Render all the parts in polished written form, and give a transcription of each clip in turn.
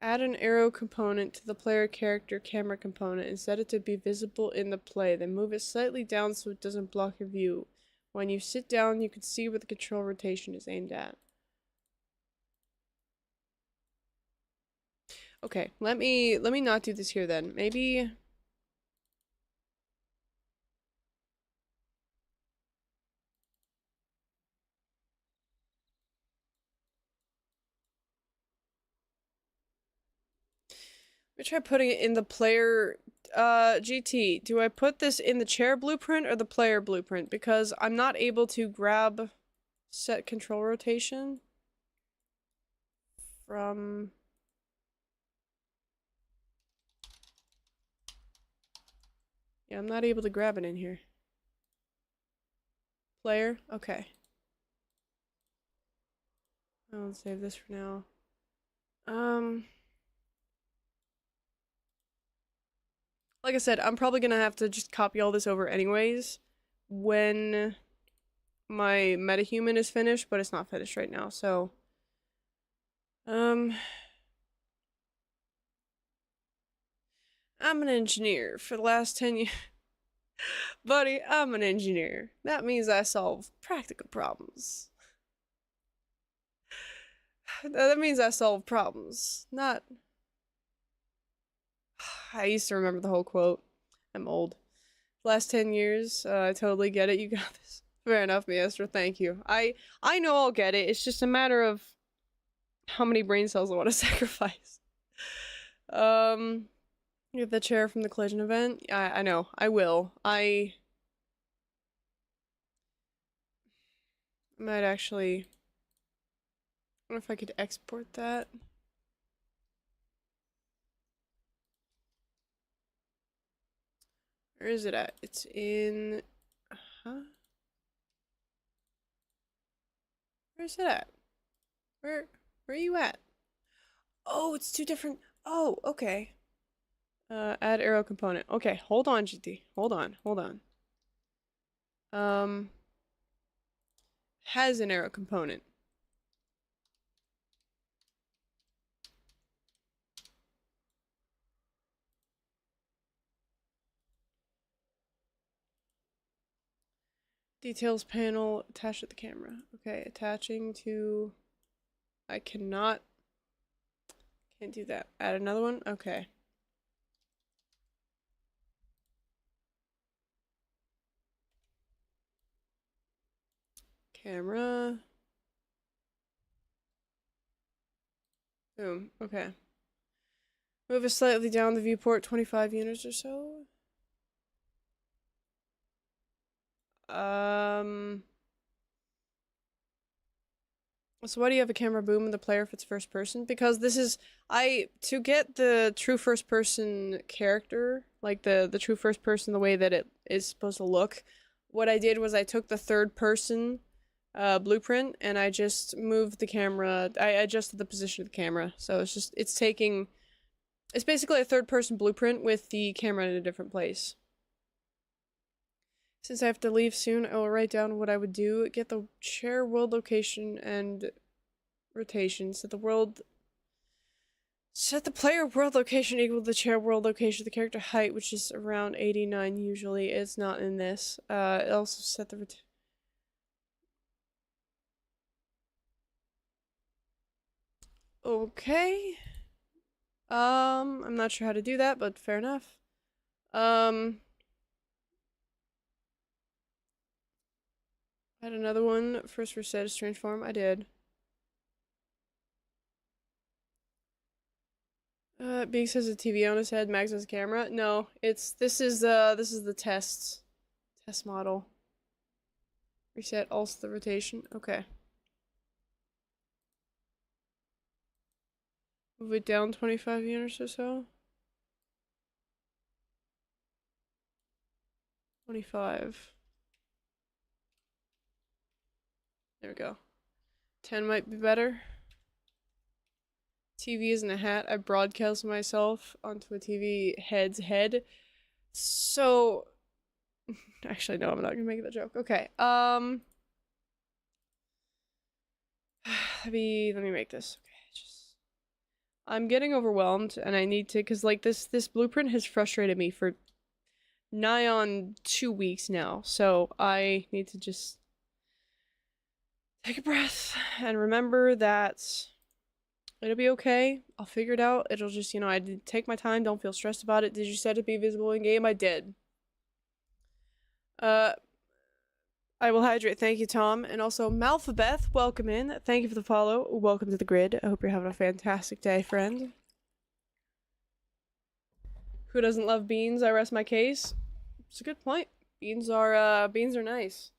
Add an arrow component to the player character camera component and set it to be visible in the play. Then move it slightly down so it doesn't block your view. When you sit down, you can see where the control rotation is aimed at. Okay, let me not do this here then. Maybe let me try putting it in the player GT. Do I put this in the chair blueprint or the player blueprint? Because I'm not able to grab set control rotation from yeah, I'm not able to grab it in here. Player? Okay. I'll save this for now. Like I said, I'm probably gonna have to just copy all this over anyways when my metahuman is finished, but it's not finished right now, so I'm an engineer for the last 10 years. Buddy, I'm an engineer. That means I solve practical problems. That means I solve problems, not... I used to remember the whole quote. I'm old. Last 10 years, I totally get it. You got this. Fair enough, Maestro. Thank you. I know I'll get it. It's just a matter of how many brain cells I want to sacrifice. Get the chair from the collision event. I know. I will. I might actually... I wonder if I could export that. Where is it at? It's in... Huh? Where's it at? Where are you at? Oh, it's two different... Oh, okay. Add arrow component. Okay, hold on, GT. Hold on. Has an arrow component. Details panel attached to the camera. Okay, attaching to... I cannot... Can't do that. Add another one? Okay. Camera. Boom. Okay. Move it slightly down the viewport 25 units or so. So why do you have a camera boom in the player if it's first person? Because this is to get the true first person character, like the true first person the way that it is supposed to look, what I did was I took the third person blueprint and I just moved the camera, I adjusted the position of the camera. So it's basically a third person blueprint with the camera in a different place. Since I have to leave soon, I will write down what I would do. Get the chair world location and rotation. Set the player world location equal to the chair world location. The character height, which is around 89 usually. It's not in this. Also set the okay. I'm not sure how to do that, but fair enough. Add another one. First reset a strange form. I did. Beak says a TV on his head. Max has a camera. No, this is the test model. Reset also the rotation. Okay. Move it down 25 units or so. 25. There we go. 10 might be better. TV isn't a hat. I broadcast myself onto a TV head's head. So... Actually, no, I'm not gonna make that joke. Okay, let me make this. Okay, I'm getting overwhelmed and I need to, cause like this blueprint has frustrated me for nigh on 2 weeks now. So I need to just take a breath and remember that it'll be okay. I'll figure it out. It'll just, you know, I did take my time. Don't feel stressed about it. Did you set it to be visible in game? I did. I will hydrate. Thank you, Tom. And also, Malphabeth, welcome in. Thank you for the follow. Welcome to the grid. I hope you're having a fantastic day, friend. Who doesn't love beans? I rest my case. It's a good point. Beans are nice.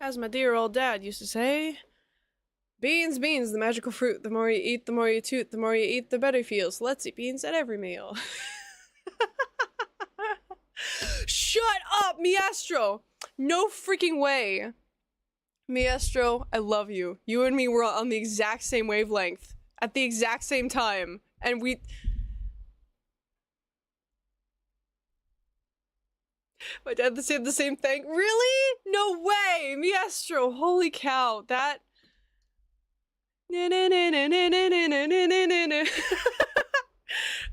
As my dear old dad used to say, beans, beans, the magical fruit. The more you eat, the more you toot. The more you eat, the better it feels. Let's eat beans at every meal. Shut up, Miestro! No freaking way. Miestro, I love you. You and me were on the exact same wavelength at the exact same time. And my dad said the same thing. Really? No way! Miestro, holy cow. That that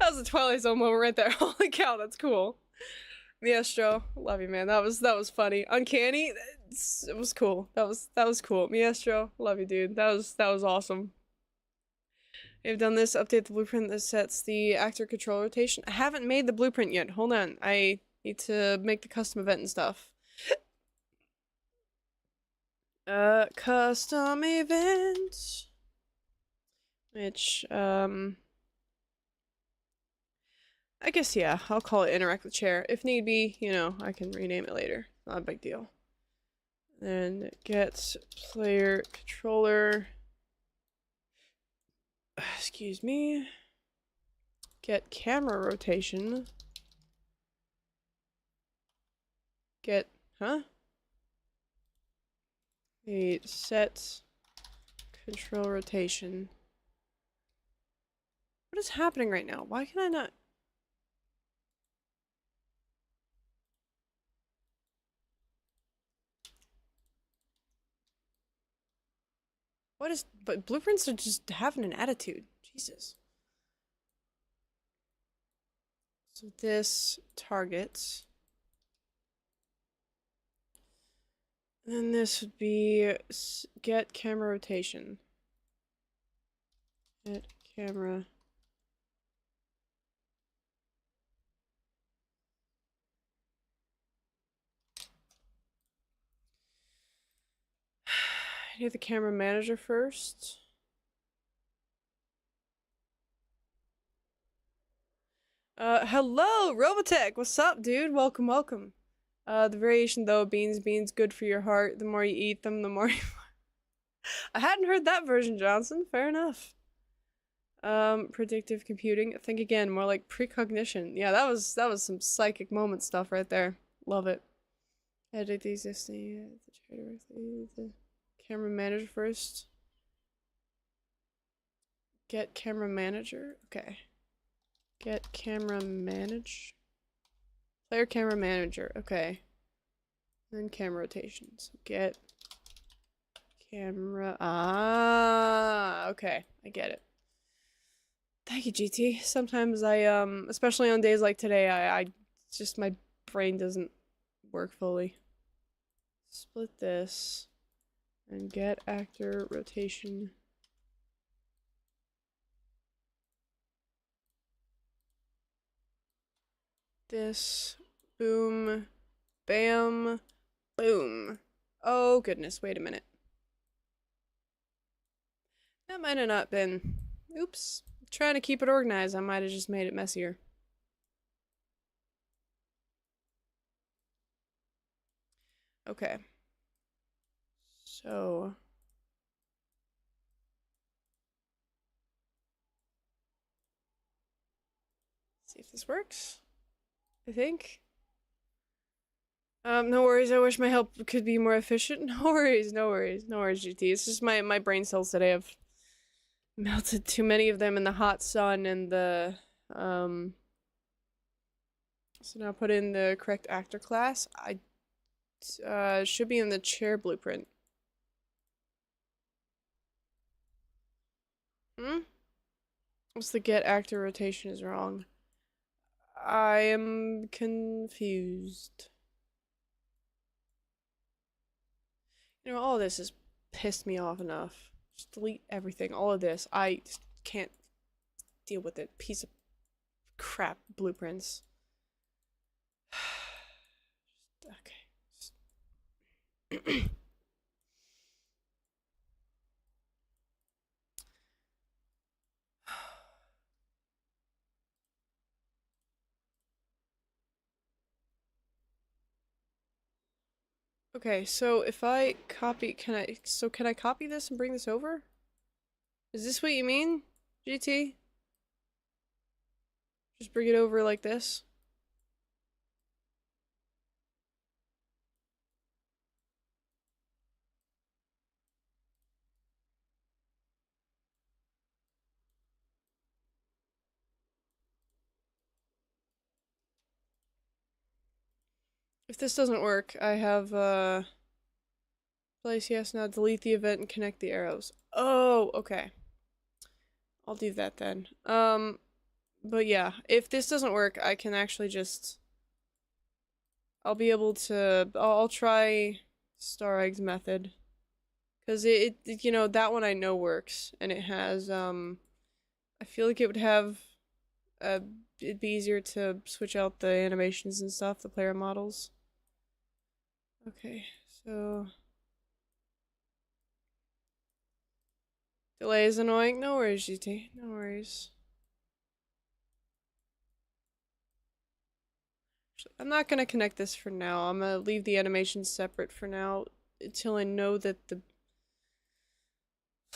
was a Twilight Zone moment right there. Holy cow, that's cool. Miestro, love you, man. That was funny. Uncanny, it was cool. That was cool. Miestro, love you, dude. That was awesome. I've done this. Update the blueprint that sets the actor control rotation. I haven't made the blueprint yet. Hold on. I need to make the custom event and stuff. Custom event. Which, I guess, yeah, I'll call it interact with chair. If need be, you know, I can rename it later. Not a big deal. Then get player controller. Excuse me. Get camera rotation. Get, huh? A set control rotation. What is happening right now? Why can I not? What is, but blueprints are just having an attitude. Jesus. So this targets. And then this would be get camera rotation. Get camera. I need the camera manager first. Hello, Robotech! What's up, dude? Welcome, welcome. The variation though, beans, good for your heart. The more you eat them, the more you... I hadn't heard that version, Johnson. Fair enough. Predictive computing. Think again, more like precognition. Yeah, that was some psychic moment stuff right there. Love it. Edit the existing the camera manager first. Get camera manager. Okay. Get camera manage. Player camera manager. Okay. Then camera rotations. Get camera. Ah, okay. I get it. Thank you, GT. Sometimes I, especially on days like today, I just, my brain doesn't work fully. Split this. And get actor rotation. This. Boom. Bam. Boom. Oh, goodness. Wait a minute. That might have not been... Oops. Trying to keep it organized. I might have just made it messier. Okay. So... see if this works. I think. No worries. I wish my help could be more efficient. No worries, no worries, no worries, GT. It's just my brain cells today have melted too many of them in the hot sun and the um so now put in the correct actor class. I should be in the chair blueprint. Hmm? What's the get actor rotation is wrong? I am confused. You know, all this has pissed me off enough. Just delete everything. All of this. I just can't deal with it. Piece of crap blueprints. Okay. Okay, so if I copy, can I copy this and bring this over? Is this what you mean, GT? Just bring it over like this? If this doesn't work, I have, place yes, now delete the event and connect the arrows. Oh, okay. I'll do that then. But yeah, if this doesn't work, I can actually just... I'll be able to... I'll try Star Eggs method. Because you know, that one I know works. And it has, I feel like it would have... it'd be easier to switch out the animations and stuff, the player models. Okay, so... Delay is annoying. No worries, GT. No worries. I'm not gonna connect this for now. I'm gonna leave the animations separate for now until I know that the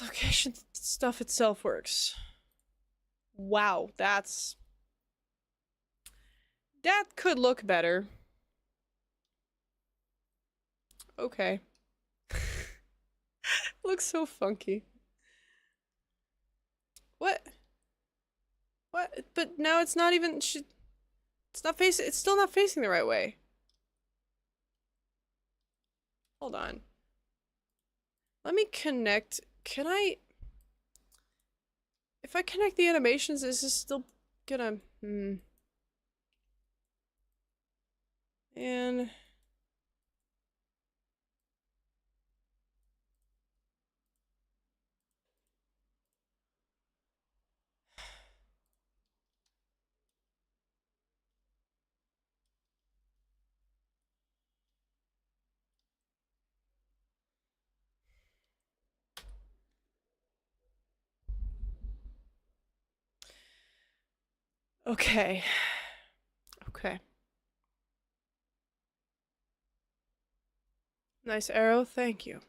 location stuff itself works. Wow, that could look better. Okay. Looks so funky. What? What? But now it's not even it's not facing it's still not facing the right way. Hold on. Let me connect. Can I if I connect the animations, is this still gonna and okay. Okay. Nice arrow, thank you.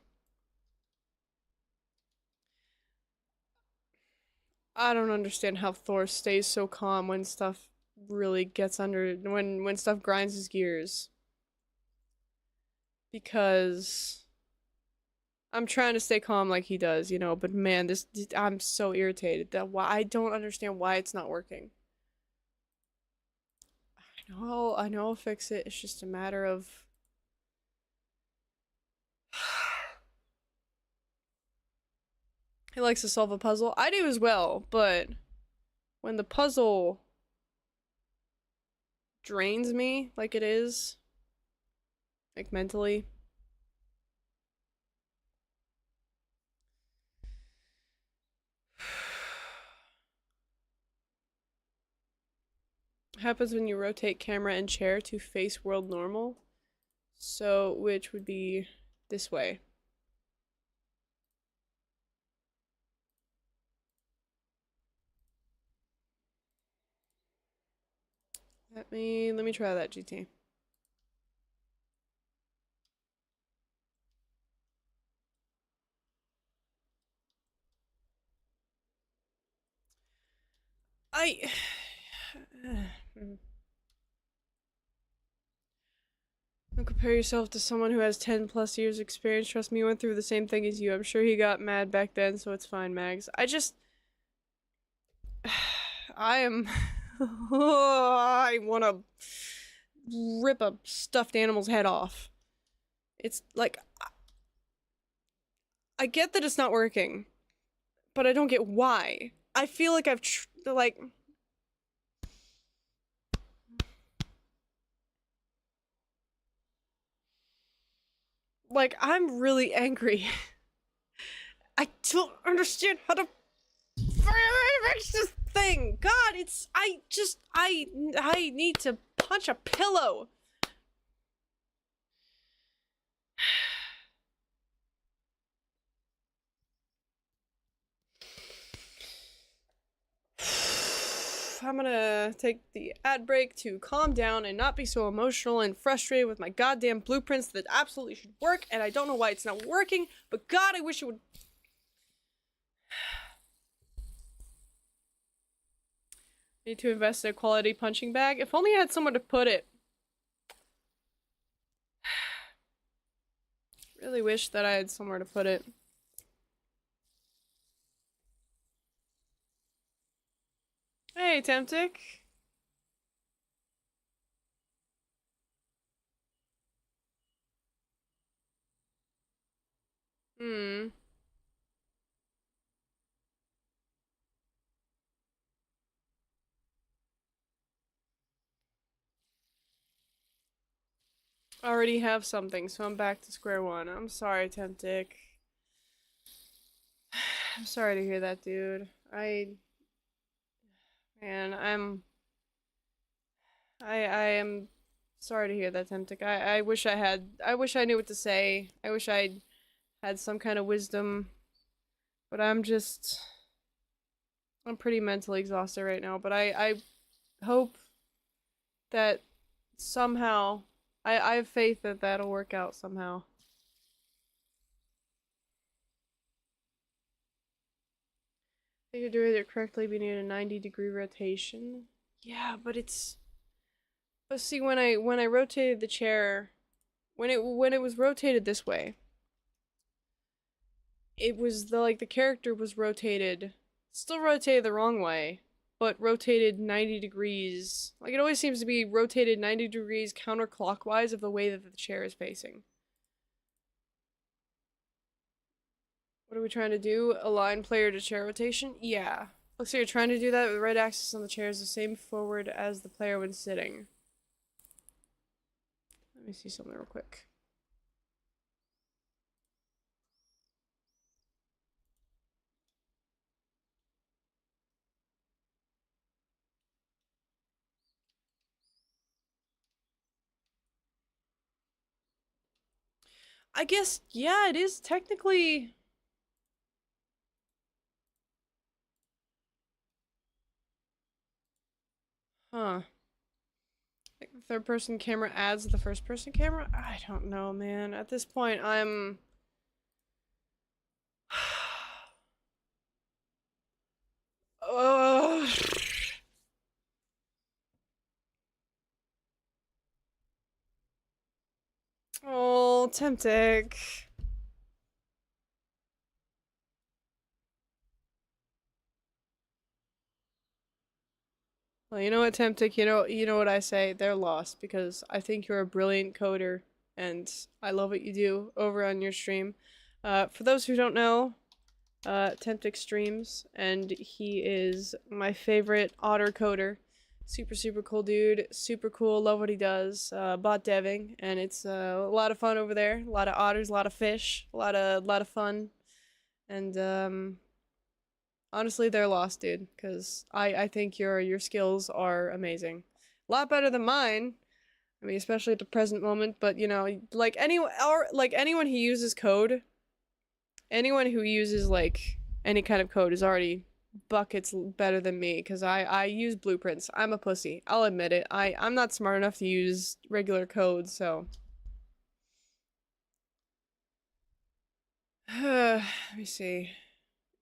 I don't understand how Thor stays so calm when stuff really gets under when stuff grinds his gears. Because I'm trying to stay calm like he does, you know, but man, this I'm so irritated that why I don't understand why it's not working. I know I'll fix it. It's just a matter of he likes to solve a puzzle. I do as well, but when the puzzle drains me like it is, like mentally, happens when you rotate camera and chair to face world normal. So, which would be this way. Let me try that, GT. I don't compare yourself to someone who has 10 plus years experience. Trust me, he went through the same thing as you. I'm sure he got mad back then, so it's fine, Mags. I just I am. I want to rip a stuffed animal's head off. It's like I get that it's not working, but I don't get why. I feel like like I'm really angry. I don't understand how to fix this thing. God, it's I need to punch a pillow. I'm gonna take the ad break to calm down and not be so emotional and frustrated with my goddamn blueprints that absolutely should work, and I don't know why it's not working, but God, I wish it would. Need to invest in a quality punching bag. If only I had somewhere to put it. Really wish that I had somewhere to put it. Hey, Temptic. Hmm. Already have something, so I'm back to square one. I'm sorry, Temptic. I'm sorry to hear that, dude. Man, I am sorry to hear that, Temptic. I wish I knew what to say. I wish I'd had some kind of wisdom, but I'm pretty mentally exhausted right now, but I hope that somehow, I have faith that that'll work out somehow. I think you're doing it correctly, we need a 90-degree rotation. Yeah, but it's... But see, when I rotated the chair, when it was rotated this way, it was the character was rotated, still rotated the wrong way, but rotated 90 degrees. Like it always seems to be rotated 90 degrees counterclockwise of the way that the chair is facing. What are we trying to do? Align player to chair rotation? Yeah. Looks like you're trying to do that with the right axis on the chair is the same forward as the player when sitting. Let me see something real quick. I guess, yeah, it is technically... Huh. Like the third person camera adds the first person camera? I don't know, man. At this point, I'm... Ugh. Oh, Temptic. Well, you know what, Temptic? You know what I say? They're lost because I think you're a brilliant coder, and I love what you do over on your stream. For those who don't know, Temptic streams, and he is my favorite otter coder. Super, super cool dude. Super cool. Love what he does. Bot deving, and it's a lot of fun over there. A lot of otters, a lot of fish, a lot of fun, and honestly, they're lost, dude. Because I think your skills are amazing. A lot better than mine. I mean, especially at the present moment. But you know, like anyone who uses code, anyone who uses like any kind of code is already buckets better than me. Because I use blueprints. I'm a pussy. I'll admit it. I'm not smart enough to use regular code. So let me see.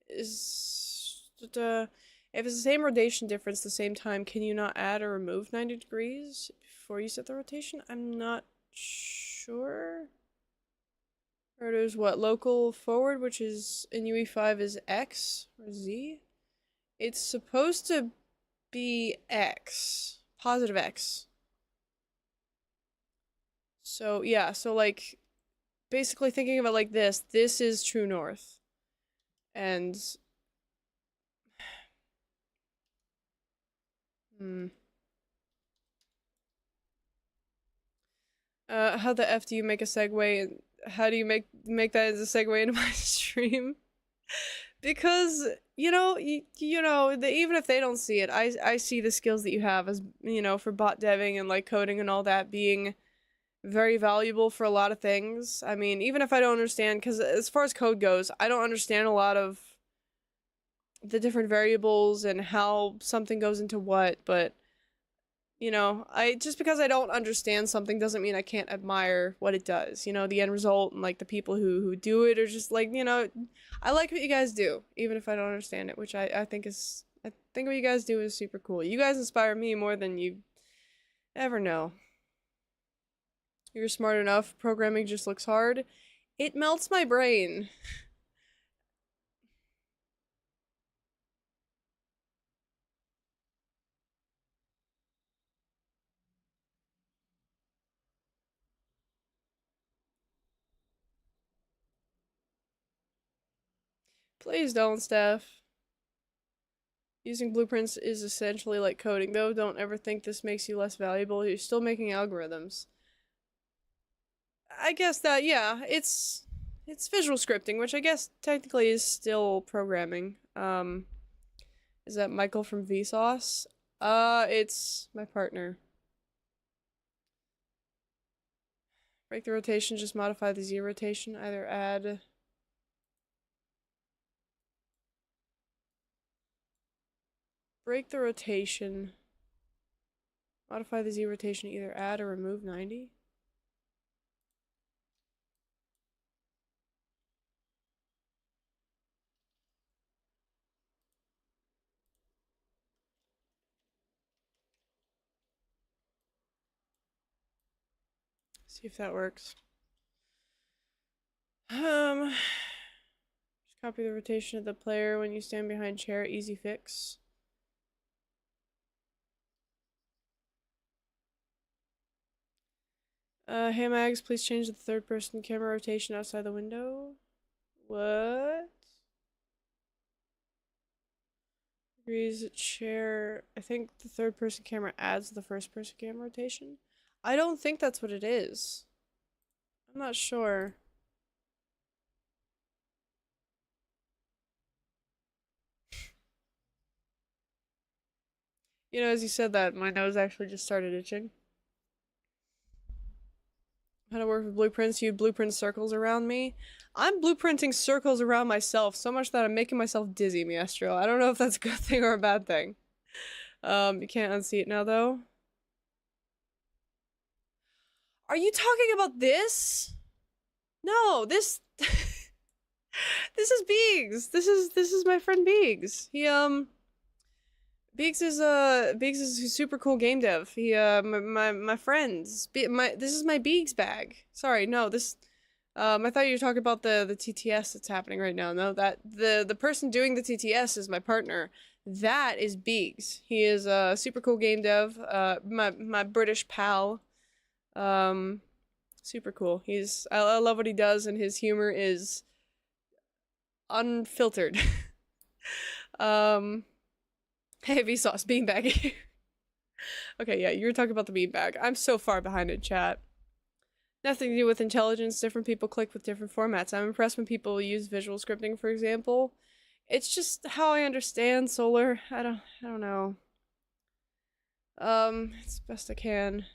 Is if it's the same rotation difference, the same time, can you not add or remove 90 degrees before you set the rotation? I'm not sure. Or there's what, local forward, which is in UE5 is X or Z? It's supposed to be X. Positive X. So, yeah, so like, basically thinking of it like this is true north. And, hmm. How the F do you make a segue, and how do you make that as a segue into my stream? Because even if they don't see it, I see the skills that you have as for bot deving and like coding and all that being very valuable for a lot of things. I mean, even if I don't understand, because as far as code goes, I don't understand a lot of the different variables and how something goes into what, but I just because I don't understand something doesn't mean I can't admire what it does. The end result and like the people who do it are just like, I like what you guys do, even if I don't understand it, which I think what you guys do is super cool. You guys inspire me more than you ever know. You're smart enough. Programming just looks hard. It melts my brain. Please don't, Steph. Using blueprints is essentially like coding, though. Don't ever think this makes you less valuable. You're still making algorithms. I guess that, yeah, it's visual scripting, which I guess technically is still programming. Is that Michael from Vsauce? It's my partner. Break the rotation, just modify the Z rotation. Either add break the rotation. Modify the Z rotation, either add or remove 90. See if that works. Just copy the rotation of the player when you stand behind chair. Easy fix. Hey Mags, please change the third person camera rotation outside the window. What? Degrees chair. I think the third person camera adds the first person camera rotation. I don't think that's what it is. I'm not sure. As you said that, my nose actually just started itching. How to work with blueprints? You blueprint circles around me. I'm blueprinting circles around myself so much that I'm making myself dizzy, Maestro. I don't know if that's a good thing or a bad thing. You can't unsee it now though. Are you talking about this? No, this this is Biggs. This is my friend Biggs. Biggs is a super cool game dev. My friends. This is my Biggs bag. Sorry, no, this I thought you were talking about the TTS that's happening right now. No, that the person doing the TTS is my partner. That is Biggs. He is a super cool game dev. My British pal. Um, Super cool. I love what he does, and his humor is unfiltered. um, hey Vsauce beanbag. Okay, yeah, you were talking about the beanbag. I'm so far behind in chat. Nothing to do with intelligence. Different people click with different formats. I'm impressed when people use visual scripting, for example. It's just how I understand Solar. I don't know. It's best I can.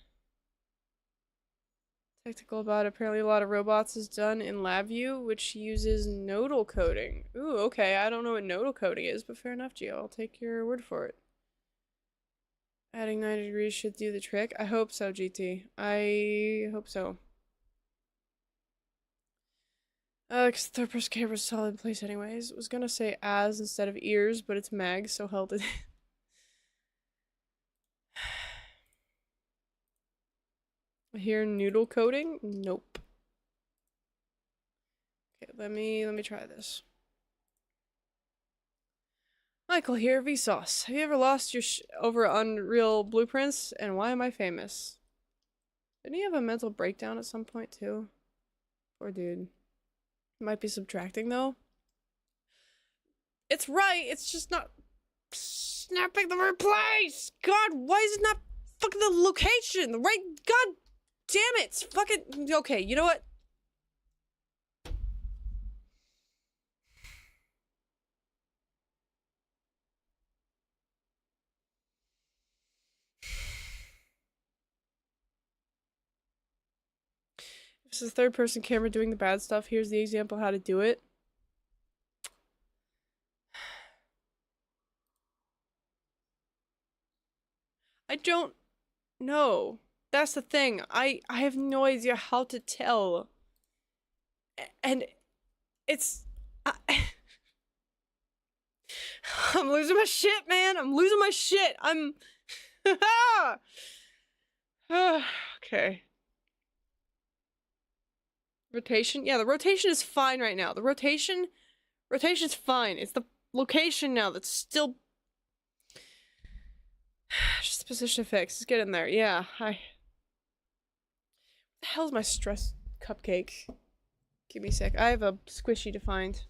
Technical about it. Apparently a lot of robots is done in LabVIEW, which uses nodal coding. Ooh, okay. I don't know what nodal coding is, but fair enough, Gio. I'll take your word for it. Adding 90 degrees should do the trick. I hope so, GT. I hope so. Because the third person camera's solid in place anyways. I was gonna say as instead of ears, but it's mag, so held it. Here, noodle coating? Nope. Okay, let me try this. Michael here, Vsauce. Have you ever lost your over Unreal Blueprints? And why am I famous? Didn't he have a mental breakdown at some point too? Poor dude. Might be subtracting though. It's right, it's just not snapping the right place! God, why is it not fucking the location? The right, god damn it! Fucking, okay, you know what? This is a third person camera doing the bad stuff. Here's the example how to do it. I don't know. That's the thing. I have no idea how to tell. And it's I'm losing my shit, man. I'm losing my shit. I'm okay. Rotation? Yeah, the rotation is fine right now. The rotation's fine. It's the location now that's still just the position fix. Let's get in there. Yeah, what the hell's my stress cupcake? Give me a sec. I have a squishy to find.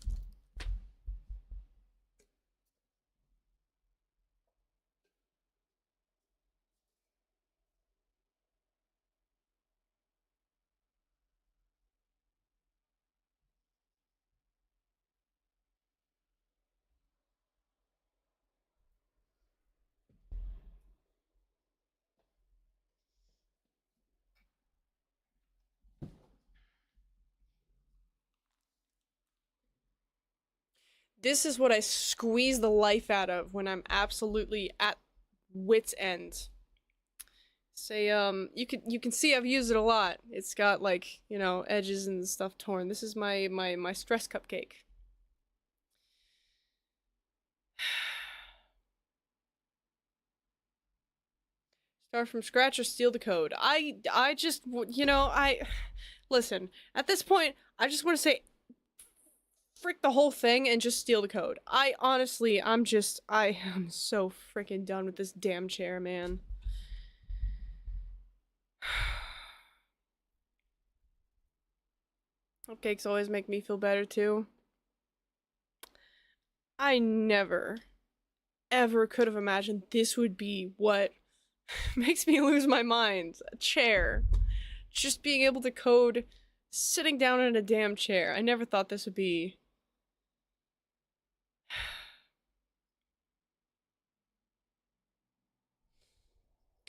This is what I squeeze the life out of when I'm absolutely at wit's end. Say, you can see I've used it a lot. It's got like, you know, edges and stuff torn. This is my stress cupcake. Start from scratch or steal the code. I just, you know, listen, at this point, I just want to say frick the whole thing and just steal the code. I honestly, I am so freaking done with this damn chair, man. Cupcakes always make me feel better too. I never, ever could have imagined this would be what makes me lose my mind. A chair. Just being able to code sitting down in a damn chair. I never thought this would be.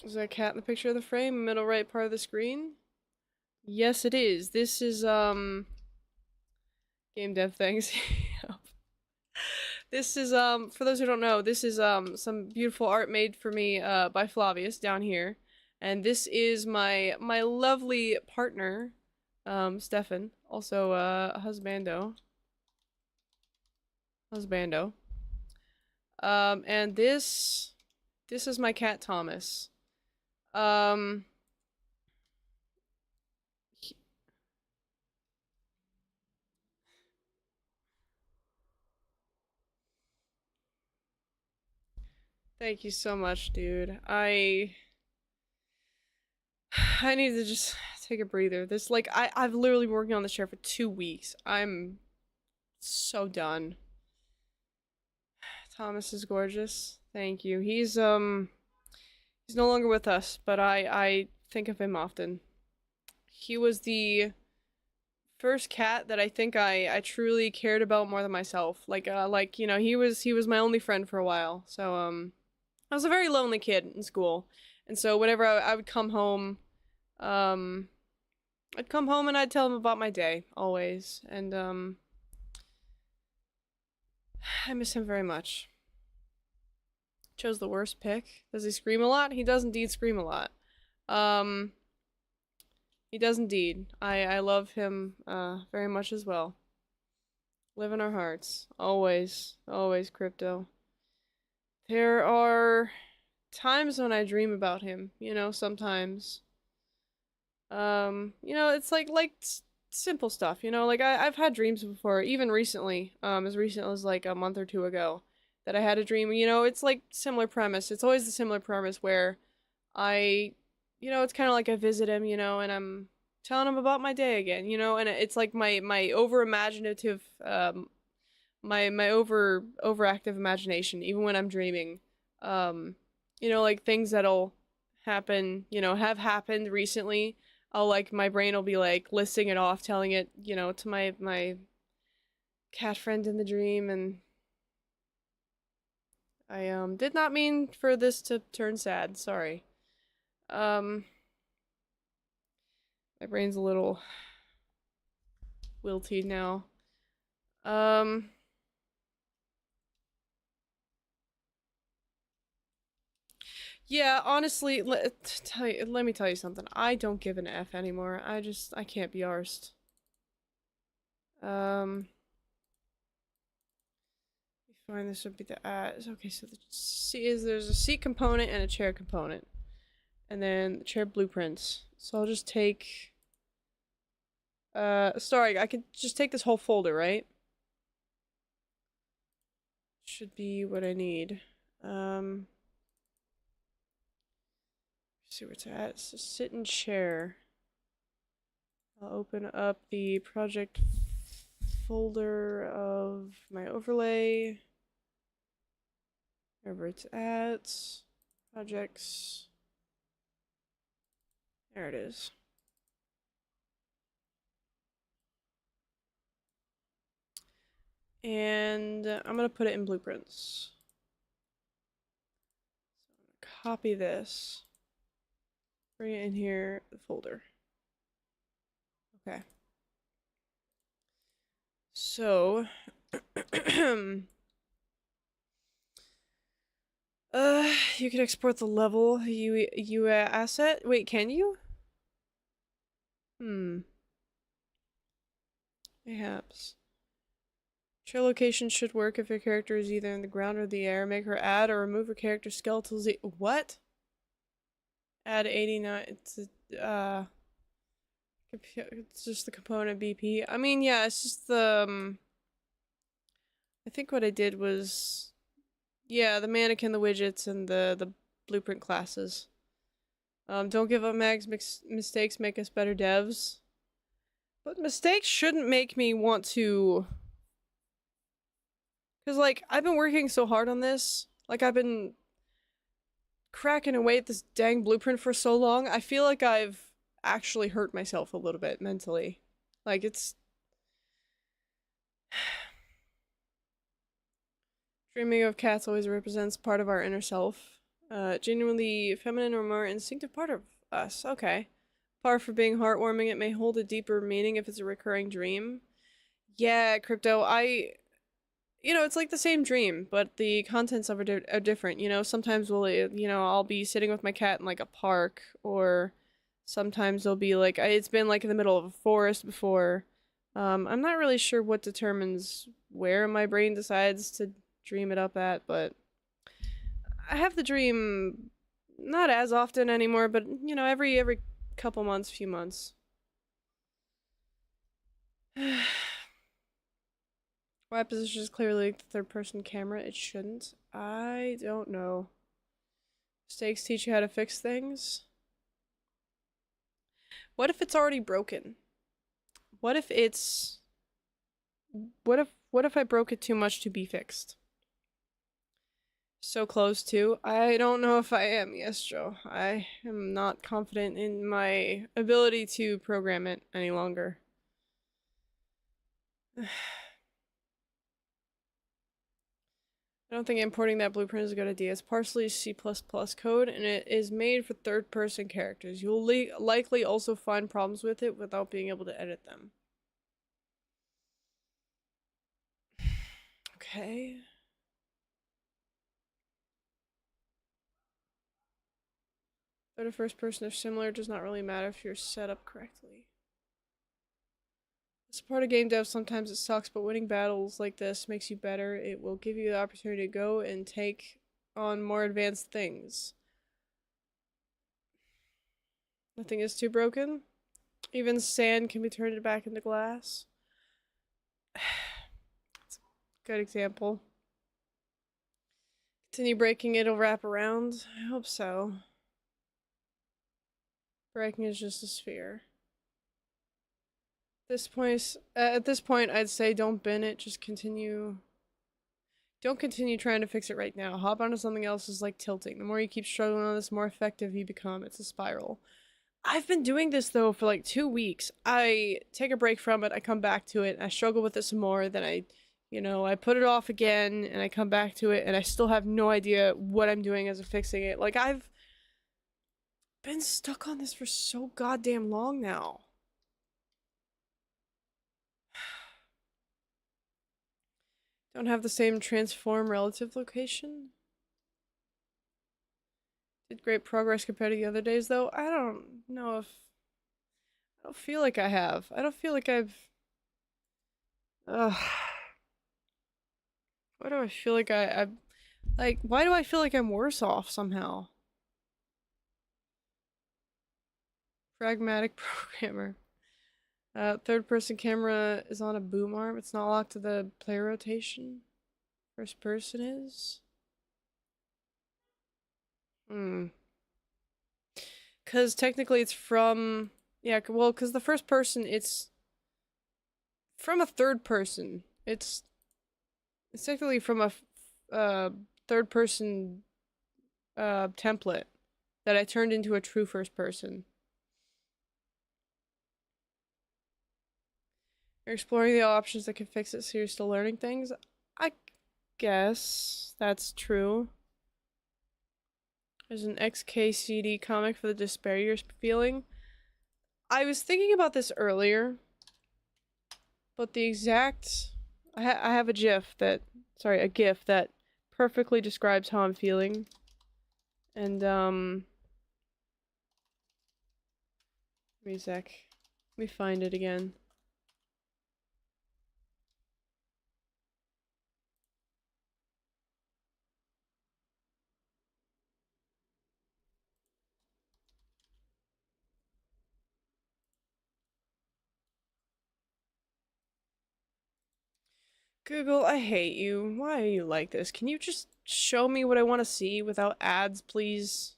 Is there a cat in the picture of the frame? Middle right part of the screen? Yes, it is. This is, game dev things. This is, for those who don't know, this is, some beautiful art made for me, by Flavius down here. And this is my lovely partner, Stefan. Also, husbando. And this is my cat Thomas. Thank you so much, dude. I need to just take a breather. This, like, I've literally been working on this chair for 2 weeks. I'm so done. Thomas is gorgeous. Thank you. He's no longer with us, but I think of him often. He was the first cat that I think I truly cared about more than myself. Like, you know, he was my only friend for a while. So, I was a very lonely kid in school. And so whenever I would come home, I'd come home and I'd tell him about my day, always. And, I miss him very much. Chose the worst pick. Does he scream a lot? He does indeed scream a lot. He does indeed. I love him, very much as well. Live in our hearts. Always. Always, Crypto. There are times when I dream about him, you know, sometimes. You know, it's like simple stuff, you know, like I've had dreams before, even recently, as recent as like a month or two ago. that I had a dream. You know, it's like similar premise. It's always the similar premise where I, it's kind of like I visit him, and I'm telling him about my day again, and it's like my over imaginative, my overactive imagination, even when I'm dreaming, um, like things that'll happen, have happened recently. I'll like my brain will be like listing it off, telling it, to my cat friend in the dream, and I did not mean for this to turn sad. Sorry. Um, my brain's a little wilty now. Um, yeah, honestly, let me tell you something. I don't give an F anymore. I can't be arsed. Um, fine, this would be the okay, so there's a seat component and a chair component. And then the chair blueprints. So I'll just take sorry, I could just take this whole folder, right? Should be what I need. See where it's at. So sit and chair. I'll open up the project folder of my overlay. Wherever it's at. Projects. There it is. And I'm gonna put it in blueprints. So I'm gonna copy this. Bring it in here, the folder. Okay. So, you can export the level you asset. Wait, can you? Perhaps. Chair location should work if your character is either in the ground or the air. Make her add or remove her character's skeletal Z. What? Add 89. It's just the component BP. I mean, yeah, it's just the. I think what I did was, yeah, the mannequin, the widgets, and the blueprint classes. Don't give up, Mags. Mistakes make us better devs. But mistakes shouldn't make me want to. Because, like, I've been working so hard on this. Like, I've been cracking away at this dang blueprint for so long. I feel like I've actually hurt myself a little bit mentally. Like, it's. Dreaming of cats always represents part of our inner self. Genuinely feminine or more instinctive part of us. Okay. Par for being heartwarming, it may hold a deeper meaning if it's a recurring dream. Yeah, Crypto, it's like the same dream, but the contents of it are different. Sometimes I'll be sitting with my cat in like a park, or sometimes it'll be like, it's been like in the middle of a forest before. I'm not really sure what determines where my brain decides to dream it up at, but I have the dream not as often anymore, but every couple months, few months. Why position is clearly the third person camera? It shouldn't. I don't know. Mistakes teach you how to fix things. What if it's already broken? What if it's what if I broke it too much to be fixed? So close to. I don't know if I am, yes, Joe. I am not confident in my ability to program it any longer. I don't think importing that blueprint is a good idea. It's partially C++ code, and it is made for third-person characters. You'll likely also find problems with it without being able to edit them. Okay. Third or first person are similar. It does not really matter if you're set up correctly. As part of game dev, sometimes it sucks, but winning battles like this makes you better. It will give you the opportunity to go and take on more advanced things. Nothing is too broken. Even sand can be turned back into glass. That's a good example. Continue breaking, it'll wrap around. I hope so. Breaking is just a sphere. At this point, I'd say don't bin it. Just continue. Don't continue trying to fix it right now. Hop onto something else is like tilting. The more you keep struggling on this, the more effective you become. It's a spiral. I've been doing this though for like 2 weeks. I take a break from it, I come back to it, I struggle with it some more, then I put it off again, and I come back to it, and I still have no idea what I'm doing as of fixing it. Like, I've been stuck on this for so goddamn long now. Don't have the same transform relative location. Did great progress compared to the other days, though. I don't know if... I don't feel like I have. I don't feel like I've... Ugh. Why do I feel like like, why do I feel like I'm worse off somehow? Pragmatic programmer. Third person camera is on a boom arm. It's not locked to the player rotation. First person is? Because technically it's from... Yeah, well, because the first person, it's from a third person. It's technically from a third person template that I turned into a true first person. You're exploring the options that can fix it, so you're still learning things? I guess that's true. There's an XKCD comic for the despair you're feeling. I was thinking about this earlier, but the exact... I have a GIF that... Sorry, a GIF that perfectly describes how I'm feeling. And, Give me a sec. Let me find it again. Google, I hate you. Why are you like this? Can you just show me what I want to see without ads, please?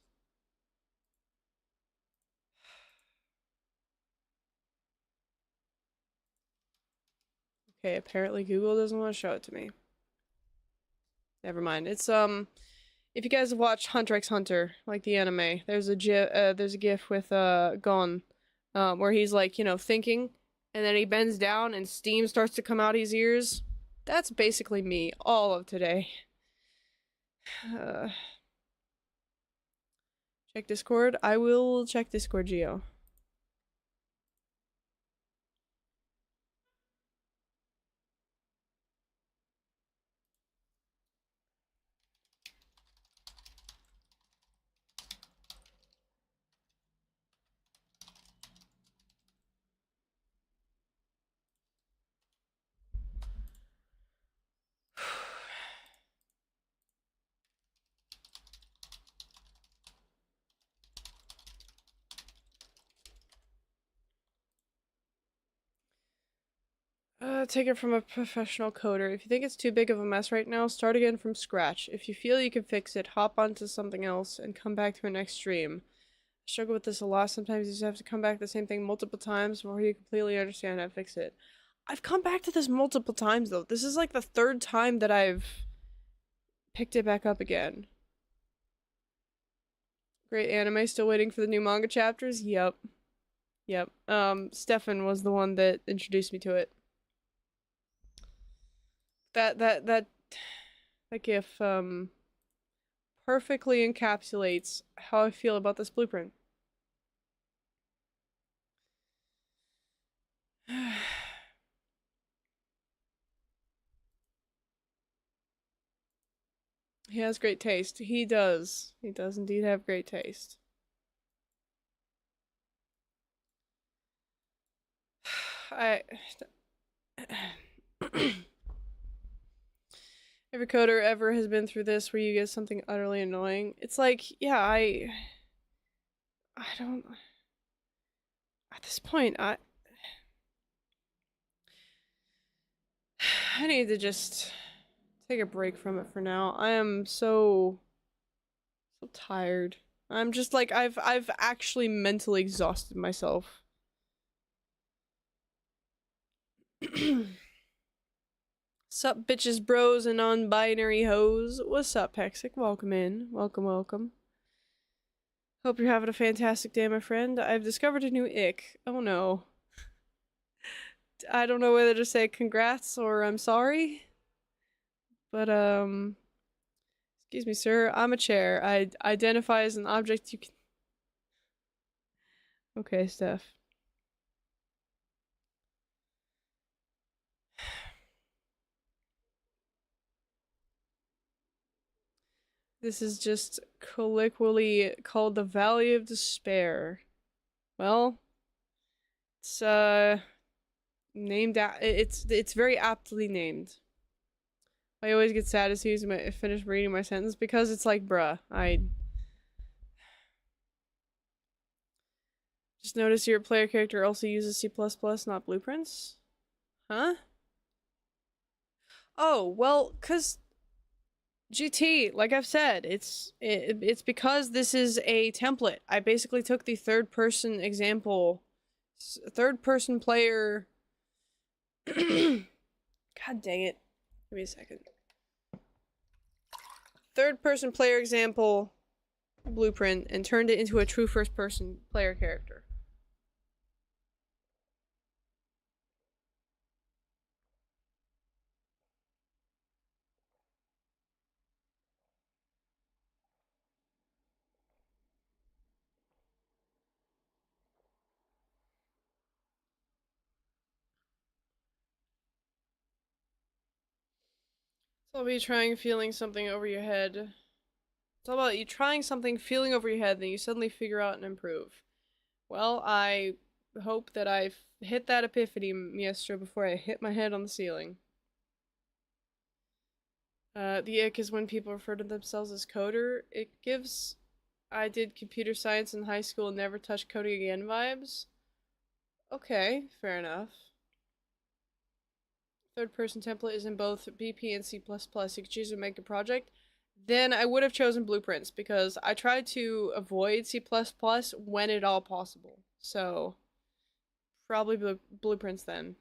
Okay, apparently Google doesn't want to show it to me. Never mind. It's, if you guys have watched Hunter x Hunter, like the anime, there's a GIF with, Gon, where he's like, thinking, and then he bends down and steam starts to come out his ears. That's basically me all of today. Check Discord. I will check Discord, Geo. Take it from a professional coder. If you think it's too big of a mess right now, start again from scratch. If you feel you can fix it, hop onto something else and come back to a next stream. I struggle with this a lot. Sometimes you just have to come back to the same thing multiple times before you completely understand how to fix it. I've come back to this multiple times, though. This is like the third time that I've picked it back up again. Great anime, still waiting for the new manga chapters? Yep. Yep. Stefan was the one that introduced me to it. That GIF, perfectly encapsulates how I feel about this blueprint. He has great taste. He does. He does indeed have great taste. Every coder ever has been through this where you get something utterly annoying. It's like, yeah, I don't... At this point, I need to just Take a break from it for now. I am so tired. I'm just like I've actually mentally exhausted myself. Sup bitches, bros, and non-binary hoes. What's up, Hexic? Welcome in. Welcome, welcome. Hope you're having a fantastic day, my friend. I've discovered a new ick. Oh no. I don't know whether to say congrats or I'm sorry. But excuse me, sir. I'm a chair. I identify as an object you can. Okay, Steph. This is just colloquially called the Valley of Despair. Well, it's named it's very aptly named. I always get sad as soon as I finish reading my sentence because it's like, bruh, I just noticed your player character also uses C++, not blueprints. Huh? Oh, well, cause GT, like I've said, it's because this is a template. I basically took the third person example, third person player. God dang it! Give me a second. Third person player example blueprint and turned it into a true first person player character. It's all about you trying feeling something over your head. It's all about you trying something, feeling over your head, then you suddenly figure out and improve. Well, I hope that I've hit that epiphany, Miestro, before I hit my head on the ceiling. The ick is when people refer to themselves as coder. It gives I did computer science in high school and never touched coding again vibes. Okay, fair enough. Third person template is in both BP and C++. You could choose to make a project. Then I would have chosen blueprints because I tried to avoid C++ when at all possible. So, probably blueprints then.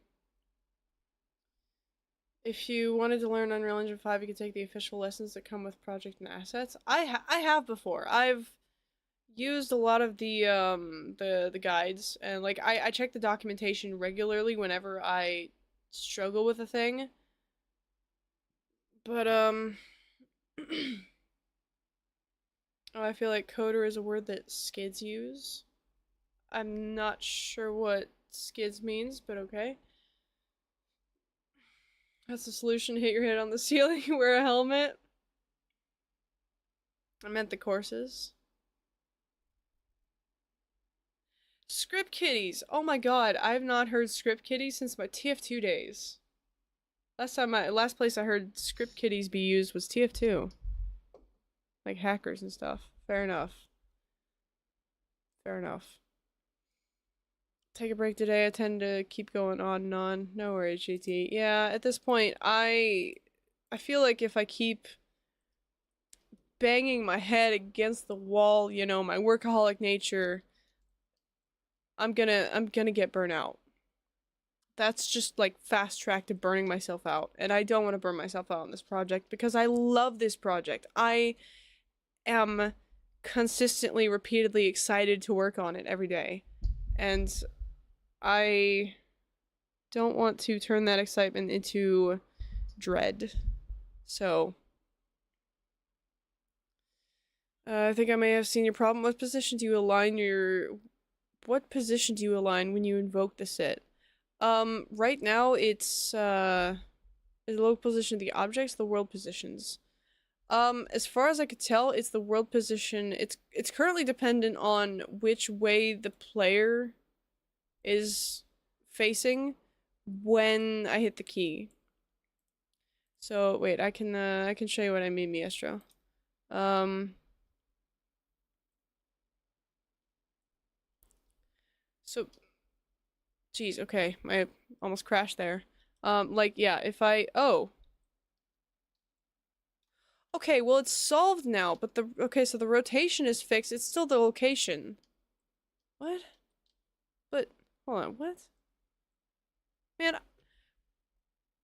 If you wanted to learn Unreal Engine 5, you could take the official lessons that come with project and assets. I have before. I've used a lot of the guides and like I check the documentation regularly whenever I struggle with a thing. But oh, I feel like coder is a word that skids use. I'm not sure what skids means, but okay. That's the solution. Hit your head on the ceiling, wear a helmet. I meant the courses. Script kitties. Oh my god, I've not heard script kitties since my TF2 days. Last place I heard script kitties be used was TF2. Like hackers and stuff. Fair enough. Fair enough. Take a break today. I tend to keep going on and on. No worries, GT. Yeah, at this point, I feel like if I keep banging my head against the wall, you know, my workaholic nature, I'm gonna get burnt out. That's just like fast track to burning myself out. And I don't want to burn myself out on this project because I love this project. I am consistently, repeatedly excited to work on it every day. And I don't want to turn that excitement into dread. So, I think I may have seen your problem. What position do you align when you invoke the sit? Right now it's the local position of the objects, the world positions. As far as I could tell, it's the world position. It's currently dependent on which way the player is facing when I hit the key. So wait, I can show you what I mean, Miestro. So geez, okay, I almost crashed there. Like yeah, if I Okay, well it's solved now, but okay, so the rotation is fixed. It's still the location. What? But hold on, what? Man,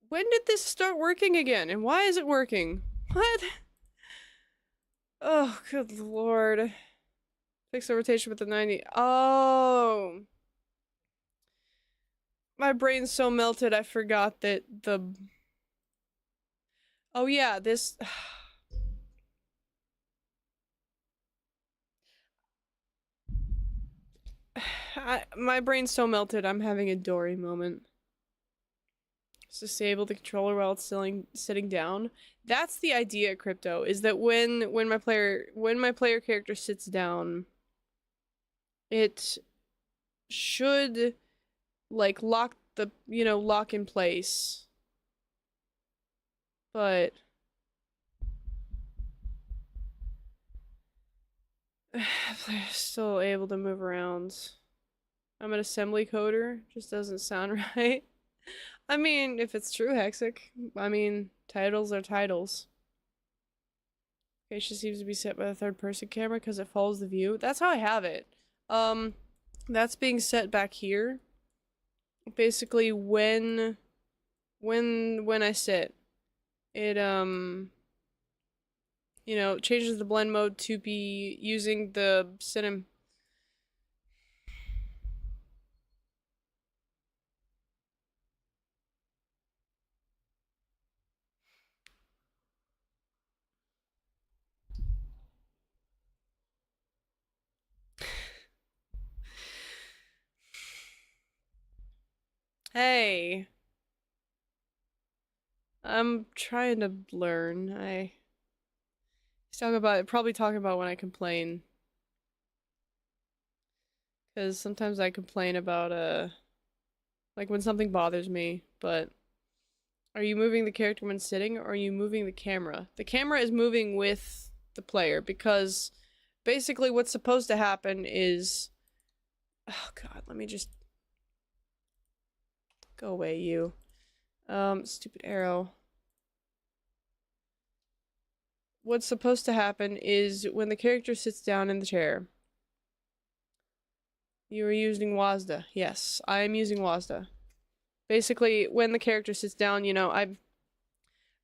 when did this start working again? And why is it working? What? Oh, good lord. Fix the rotation with the 90. Oh. My brain's so melted I forgot that the... Oh yeah, this... my brain's so melted I'm having a Dory moment. Just disable the controller while it's sitting down. That's the idea, Crypto, is that when my player character sits down, it should like lock lock in place. But player's still able to move around. I'm an assembly coder, just doesn't sound right. I mean, if it's true, Hexic. I mean, titles are titles. Location seems to be set by the third person camera because it follows the view. That's how I have it. That's being set back here. Basically, when I sit, it changes the blend mode to be using the cinem. Hey, I'm trying to learn. Probably talking about when I complain. Because sometimes I complain about, like when something bothers me, but are you moving the character when sitting, or are you moving the camera? The camera is moving with the player, because basically what's supposed to happen is... Oh god, let me just... Go away, you. Stupid arrow. What's supposed to happen is when the character sits down in the chair... You are using WASDA. Yes, I am using WASDA. Basically, when the character sits down, I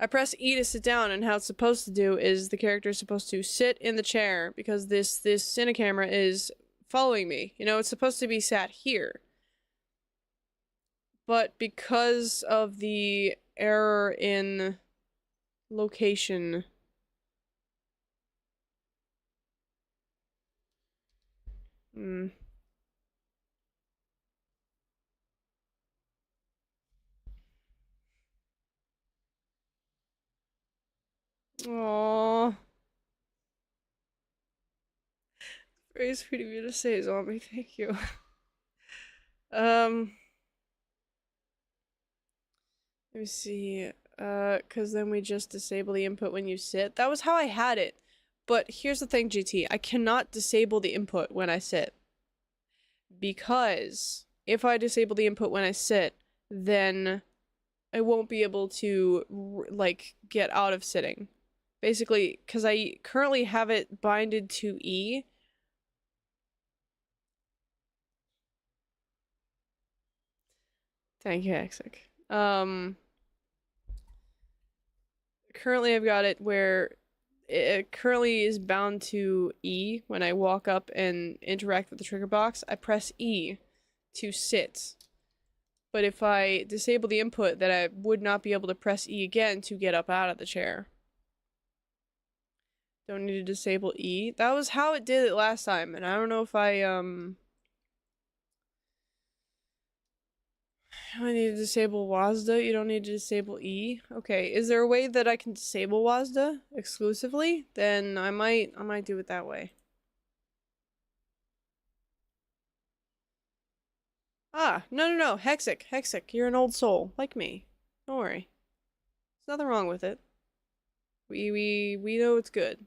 press E to sit down, and how it's supposed to do is the character is supposed to sit in the chair because this cinecamera is following me. It's supposed to be sat here. But because of the error in location... Hmm. Aww. Very sweet of you to say, zombie. Thank you. Let me see. Cause then we just disable the input when you sit. That was how I had it. But here's the thing, GT. I cannot disable the input when I sit. Because if I disable the input when I sit, then I won't be able to, like, get out of sitting. Basically, because I currently have it binded to E. Thank you, Hexic. Currently I've got it where it currently is bound to E. When I walk up and interact with the trigger box, I press E to sit. But if I disable the input, then I would not be able to press E again to get up out of the chair. Don't need to disable E. That was how it did it last time, and I don't know if I need to disable WASDA. You don't need to disable E. Okay, is there a way that I can disable WASDA exclusively? Then I might do it that way. Ah, no, Hexic, you're an old soul, like me. Don't worry. There's nothing wrong with it. We know it's good.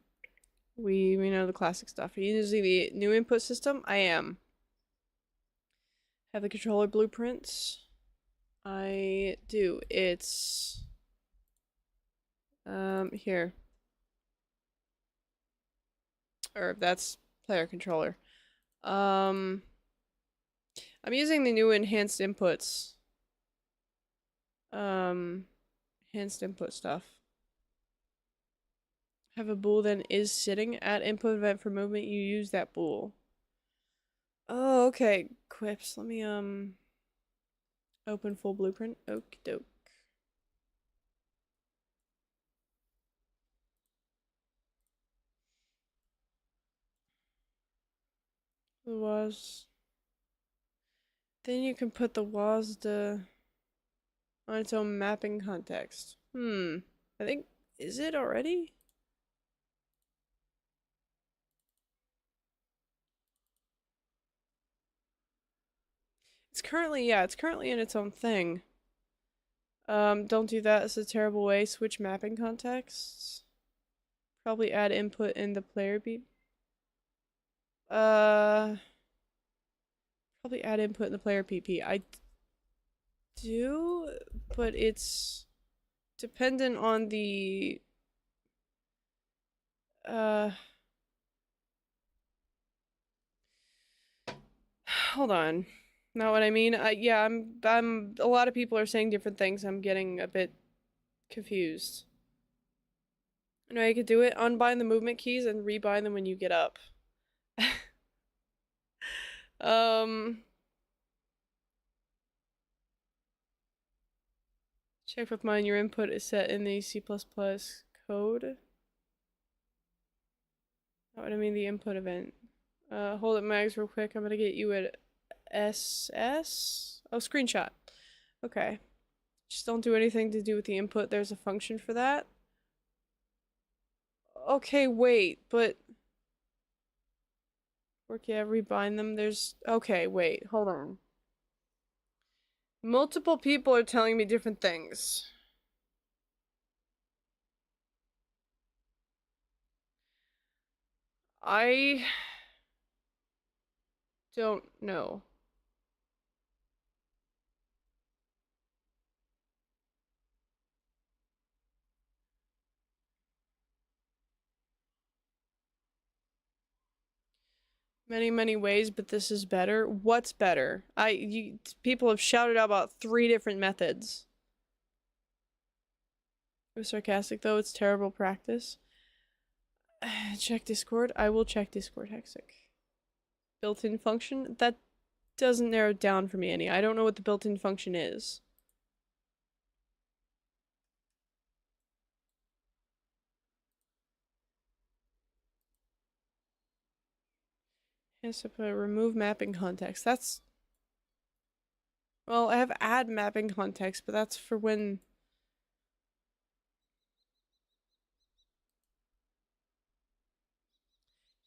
We know the classic stuff. Are you using the new input system? I am. Have the controller blueprints? I do. It's here. Or that's player controller. Um, I'm using the new enhanced inputs. Um, enhanced input stuff. Have a bool then is sitting at input event for movement. You use that bool. Oh, okay. Quips. Let me open full blueprint. Okie doke. The was. Then you can put the WASD on its own mapping context. I think, is it already? It's currently, yeah, it's currently in its own thing. Don't do that, it's a terrible way. Switch mapping contexts. Probably add input in the player beat. Probably add input in the player PP. I do, but it's dependent on the hold on. Not what I mean. Yeah, I'm a lot of people are saying different things. I'm getting a bit confused. I know you could do it. Unbind the movement keys and rebind them when you get up. Check with mine. Your input is set in the C++ code. Not what I mean, the input event. Hold it, Mags, real quick. I'm gonna get you at SS. Oh, screenshot. Okay. Just don't do anything to do with the input. There's a function for that. Okay, wait, but... Okay, rebind them. There's... Okay, wait, hold on. Multiple people are telling me different things. I don't know. Many ways, but this is better. What's better? People have shouted out about 3 different methods. It was sarcastic though, it's terrible practice. Check Discord. I will check Discord, Hexic. Built-in function? That doesn't narrow it down for me any. I don't know what the built-in function is. Yes, if I remove mapping context. That's... Well, I have add mapping context, but that's for when...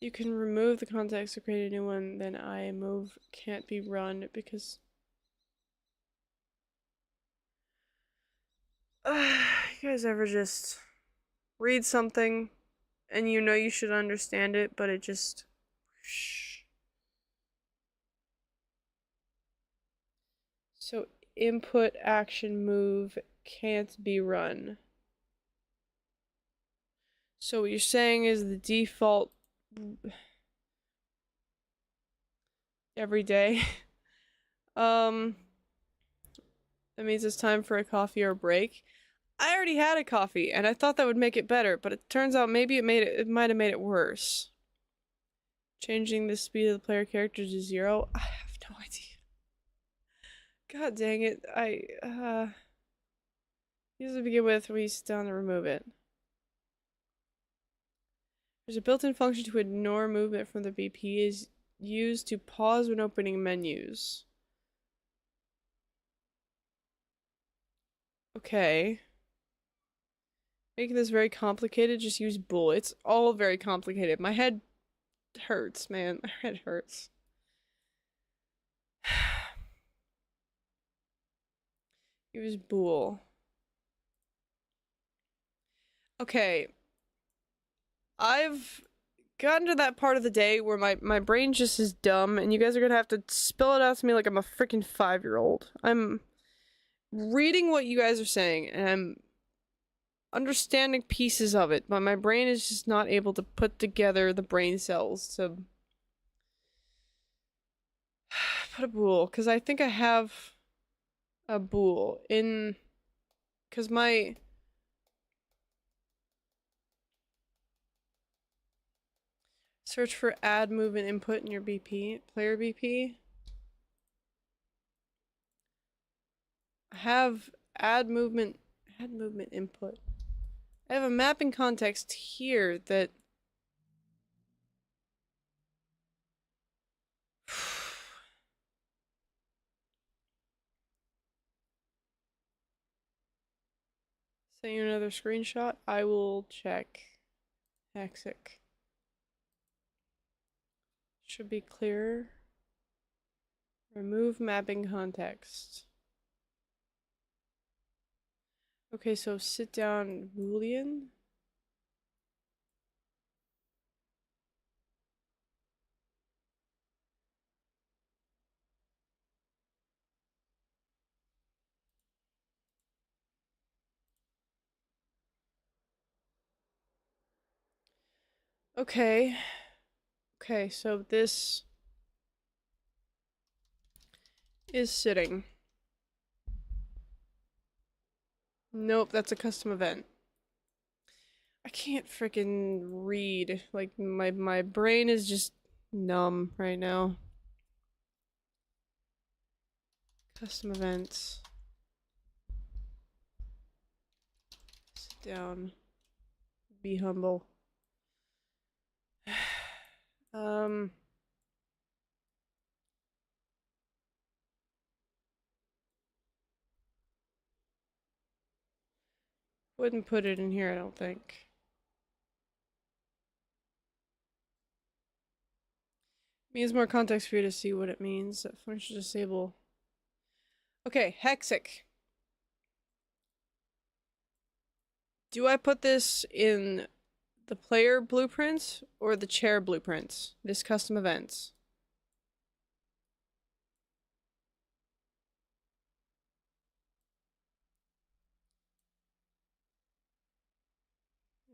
You can remove the context to create a new one, then I move can't be run because... You guys ever just read something and you know you should understand it, but it just... So input action move can't be run. So what you're saying is the default every day. That means it's time for a coffee or a break. I already had a coffee and I thought that would make it better, but it turns out maybe it might have made it worse. Changing the speed of the player character to 0? I have no idea. God dang it. Use to begin with, we sit down to remove it. There's a built-in function to ignore movement from the BP is used to pause when opening menus. Okay. Making this very complicated, just use bool. It's all very complicated. My head hurts, man. My head hurts. Use bool. Okay. I've gotten to that part of the day where my brain just is dumb, and you guys are gonna have to spell it out to me like I'm a freaking 5-year-old. I'm reading what you guys are saying, and understanding pieces of it, but my brain is just not able to put together the brain cells to put a bool. Because I think I have a bool in... Because my... Search for add movement input in your BP, player BP. I have add movement input. I have a mapping context here that send you another screenshot. I will check. Hexic. Should be clearer. Remove mapping context. Okay, so sit down Boolean. Okay. Okay, so this is sitting. Nope, that's a custom event. I can't freaking read. Like, my brain is just numb right now. Custom events. Sit down. Be humble. Wouldn't put it in here, I don't think. Means more context for you to see what it means. That function disable. Okay, Hexic. Do I put this in the player blueprints or the chair blueprints? This custom events.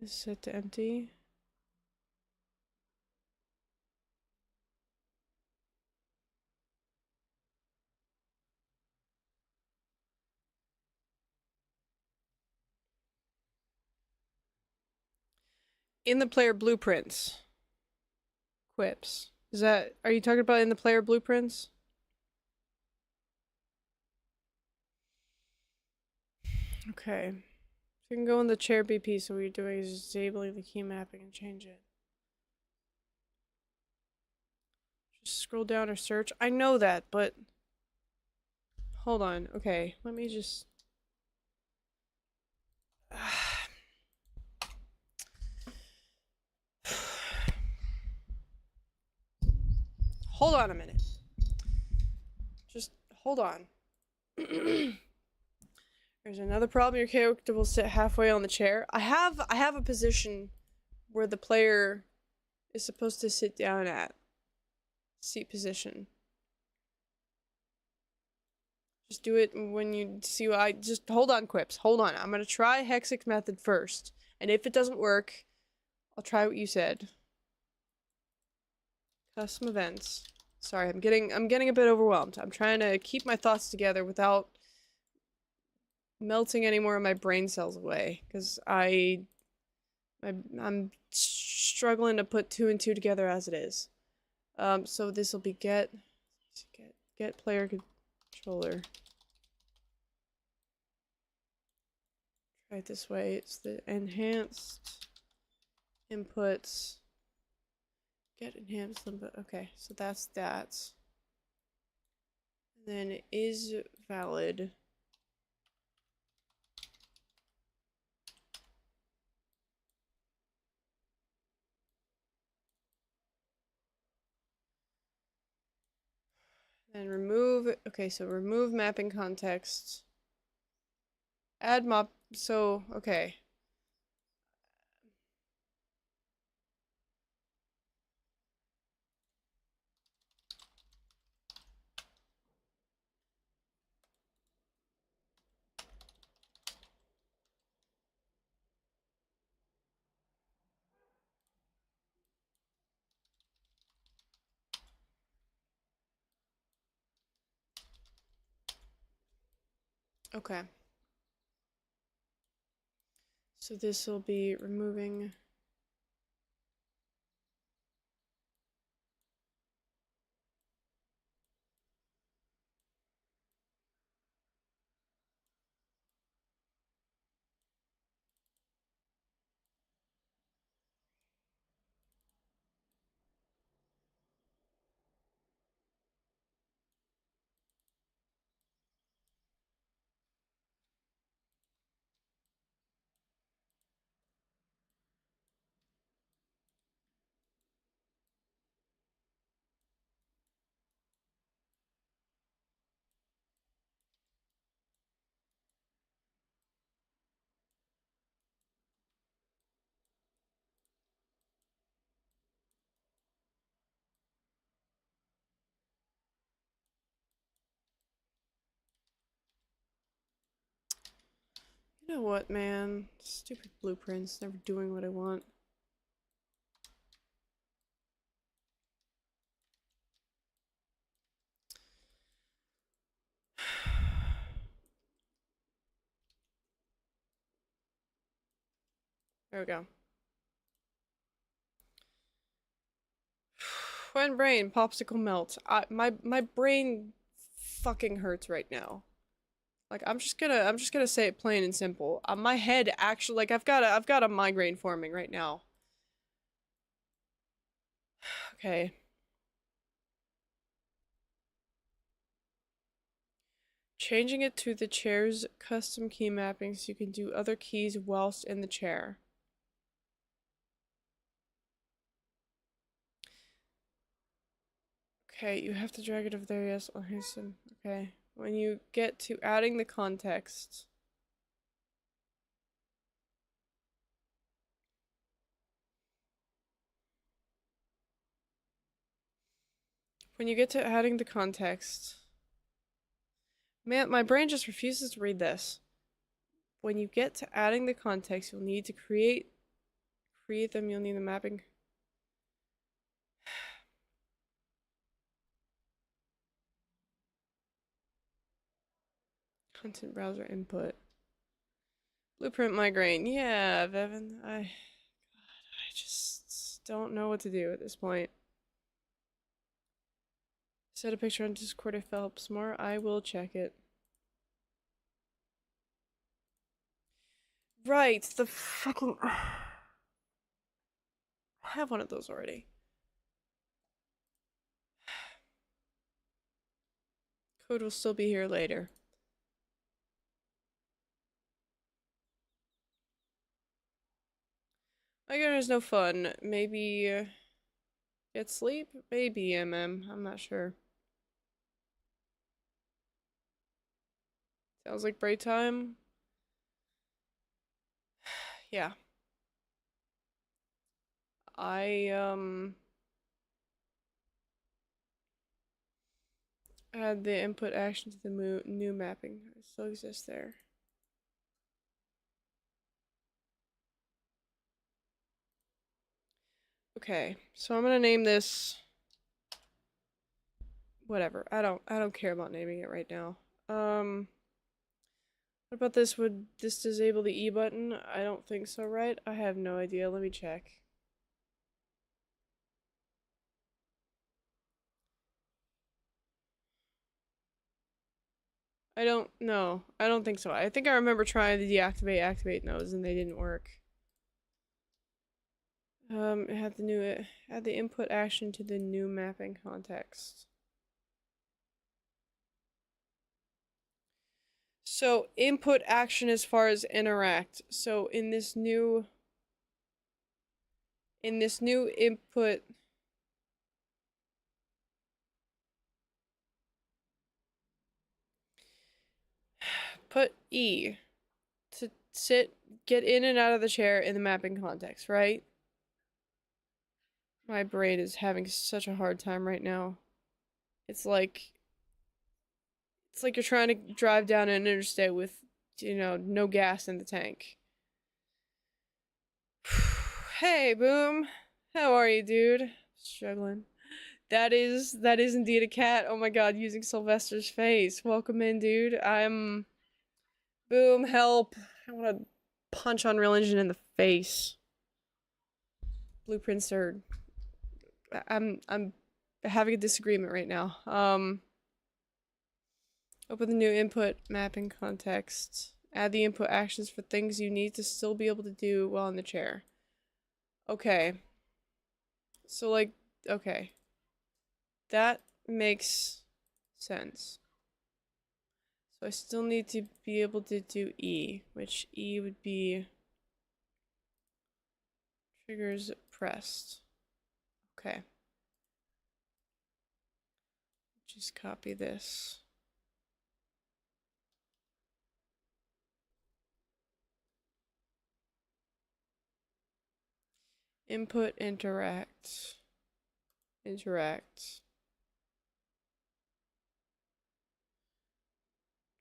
Is set to empty. In the player blueprints. Quips. Is that, are you talking about in the player blueprints? Okay. So you can go in the chair BP, so what you're doing is disabling the key mapping and change it. Just scroll down or search. I know that, but... Hold on. Okay, let me just... Hold on a minute. Just hold on. There's another problem. Your character will sit halfway on the chair. I have a position where the player is supposed to sit down at. Seat position. Just do it when you see what I... Just hold on, Quips. Hold on. I'm gonna try Hexic's method first. And if it doesn't work, I'll try what you said. Custom events. Sorry, I'm getting a bit overwhelmed. I'm trying to keep my thoughts together without melting any more of my brain cells away, because I'm struggling to put two and two together as it is. So this will be get player controller. Try it this way. It's the enhanced inputs. Get enhanced input. Okay, so that's that. And then is valid. Then remove, okay, so remove mapping context. Add mop, so, okay. Okay. So this will be removing. You know what, man? Stupid blueprints, never doing what I want. There we go. When brain popsicle melt. My brain fucking hurts right now. Like I'm just gonna say it plain and simple. My head actually like I've got a migraine forming right now. Okay. Changing it to the chair's custom key mapping so you can do other keys whilst in the chair. Okay, you have to drag it over there, yes. Oh, here's some. Okay. When you get to adding the context. When you get to adding the context. Man, my brain just refuses to read this. When you get to adding the context, you'll need to create them, you'll need the mapping. Content browser input. Blueprint migraine. Yeah, Vevin. I just don't know what to do at this point. Set a picture on Discord if it helps more. I will check it. Right, the fucking. I have one of those already. Code will still be here later. Migraine is no fun. Maybe get sleep? Maybe I'm not sure. Sounds like break time. Yeah. I add the input action to the new mapping. It still exists there. Okay, so I'm gonna name this whatever. I don't care about naming it right now. What about this? Would this disable the E button? I don't think so, right? I have no idea. Let me check. I don't know. I don't think so. I think I remember trying to deactivate activate those and they didn't work. Add the input action to the new mapping context. So input action as far as interact. So in this new input put E to get in and out of the chair in the mapping context, right? My brain is having such a hard time right now. It's like you're trying to drive down an interstate with, no gas in the tank. Hey, Boom. How are you, dude? Struggling. That is indeed a cat. Oh my god, using Sylvester's face. Welcome in, dude. Boom, help. I want to punch Unreal Engine in the face. Blueprints are... I'm having a disagreement right now. Open the new input mapping context. Add the input actions for things you need to still be able to do while in the chair. Okay. So, like, okay. That makes sense. So I still need to be able to do E, which E would be triggers pressed. Okay. Just copy this. Input interact. Interact.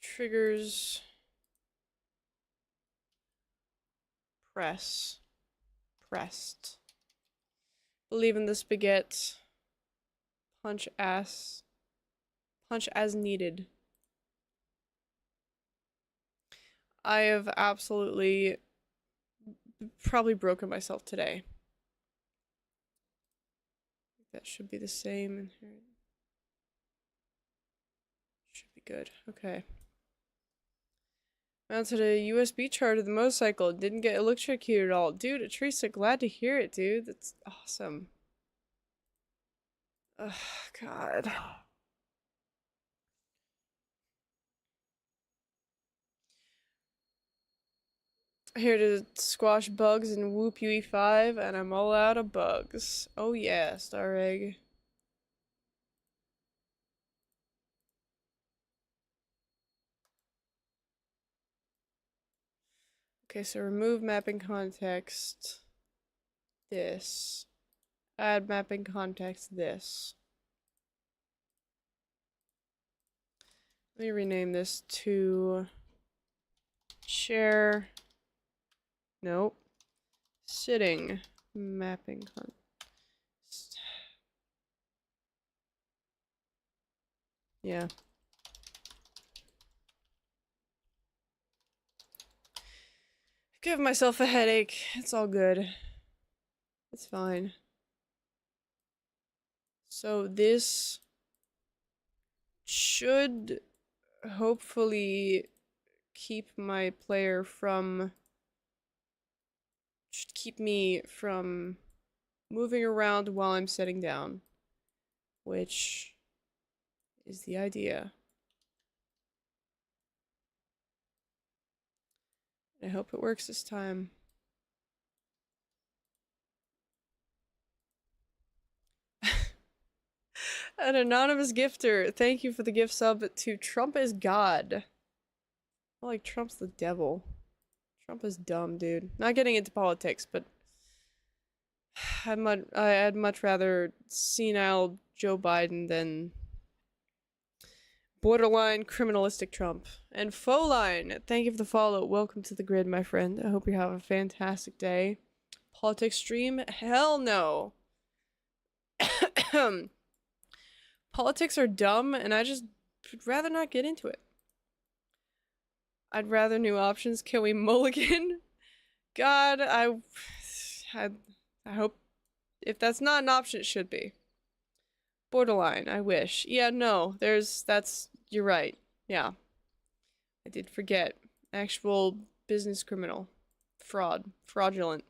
Triggers press. Pressed. Believe in the spaghetti. Punch ass. Punch as needed. I have absolutely probably broken myself today. That should be the same in here. Should be good. Okay. Mounted a USB charger to the motorcycle. Didn't get electrocuted at all. Dude, Teresa, glad to hear it, dude. That's awesome. Ugh, God. Here to squash bugs and whoop UE5, and I'm all out of bugs. Oh yeah, Star Egg. Okay, so remove mapping context. This. Add mapping context. This. Let me rename this to chair. Nope. Sitting mapping context. Yeah. Give myself a headache. It's all good. It's fine. So this should hopefully keep my player from... should keep me from moving around while I'm sitting down. Which is the idea. I hope it works this time. An anonymous gifter. Thank you for the gift sub to Trump is God. Well, like Trump's the devil. Trump is dumb, dude. Not getting into politics, but I'd much rather senile Joe Biden than borderline criminalistic Trump. And Foline, thank you for the follow. Welcome to the grid, my friend. I hope you have a fantastic day. Politics stream? Hell no. Politics are dumb, and I just would rather not get into it. I'd rather new options. Can we mulligan? God, I hope if that's not an option, it should be. Borderline, I wish. Yeah, no, you're right. Yeah. I did forget. Actual business criminal. Fraud. Fraudulent.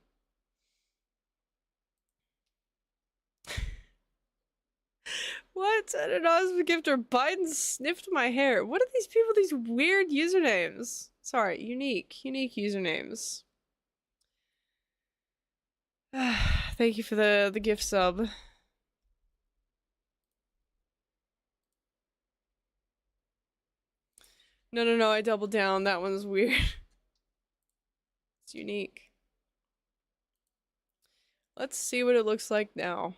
What? An anonymous gifter. Biden sniffed my hair. What are these people, these weird usernames? Sorry, unique usernames. Thank you for the gift sub. No, I doubled down. That one's weird. It's unique. Let's see what it looks like now.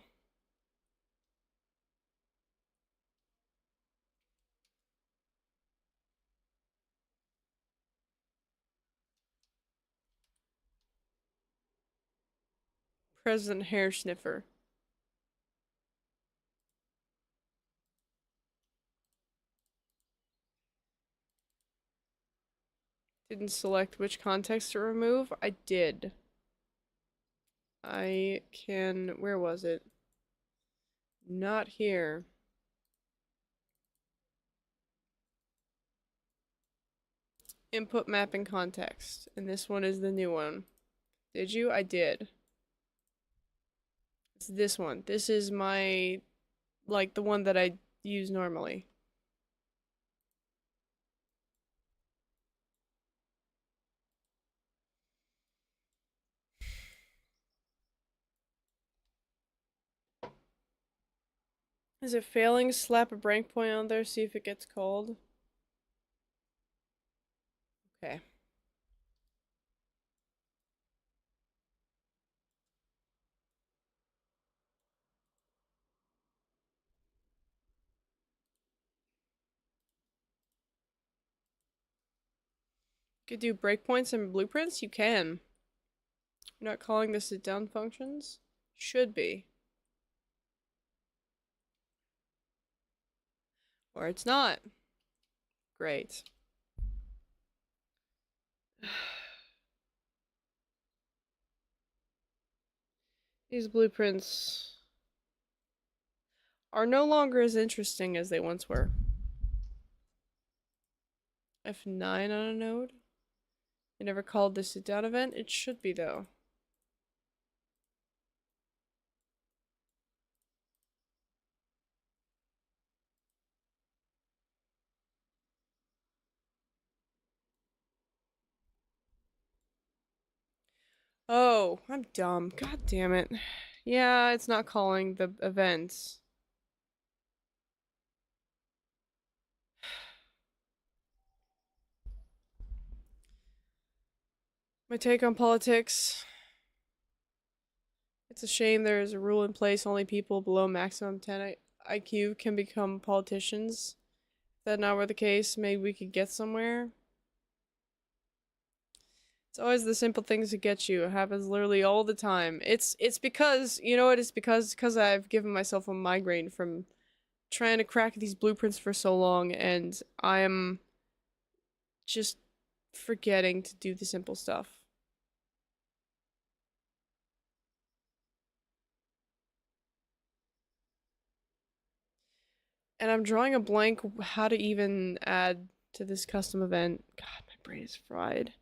President Hair Sniffer. Didn't select which context to remove. I did. I can. Where was it? Not here. Input mapping context. And this one is the new one. Did you? I did. It's this one. This is my, like, the one that I use normally. Is it failing? Slap a breakpoint on there, see if it gets called. Okay. Could do breakpoints and blueprints? You can. You're not calling this sit down functions? Should be. Or it's not. Great. These blueprints are no longer as interesting as they once were. F9 on a node? You never called this sit down event? It should be though. Oh, I'm dumb. God damn it. Yeah, it's not calling the events. My take on politics. It's a shame there is a rule in place only people below maximum 10 IQ can become politicians. If that not were the case, maybe we could get somewhere. It's always the simple things that get you. It happens literally all the time. It's because, you know what, it's because I've given myself a migraine from trying to crack these blueprints for so long, and I'm just forgetting to do the simple stuff. And I'm drawing a blank how to even add to this custom event. God, my brain is fried.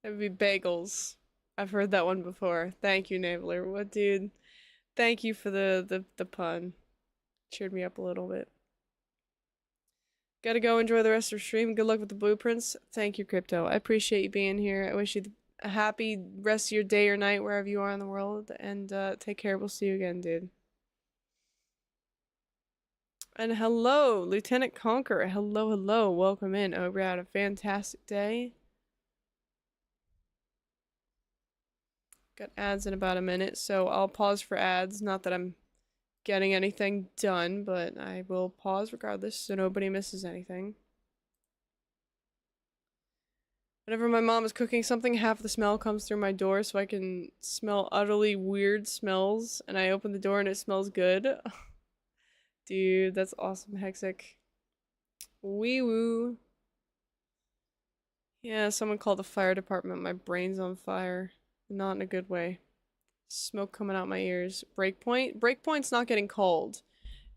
It would be bagels. I've heard that one before. Thank you, Nabler. What, dude? Thank you for the pun. Cheered me up a little bit. Gotta go enjoy the rest of your stream. Good luck with the blueprints. Thank you, Crypto. I appreciate you being here. I wish you a happy rest of your day or night wherever you are in the world. And take care. We'll see you again, dude. And hello, Lieutenant Conqueror. Hello, hello. Welcome in. I hope you had a fantastic day. Got ads in about a minute, so I'll pause for ads. Not that I'm getting anything done, but I will pause regardless so nobody misses anything. Whenever my mom is cooking something, half the smell comes through my door so I can smell utterly weird smells, and I open the door and it smells good. Dude, that's awesome, Hexic. Wee woo. Yeah, someone called the fire department. My brain's on fire. Not in a good way. Smoke coming out my ears. Breakpoint? Breakpoint's not getting called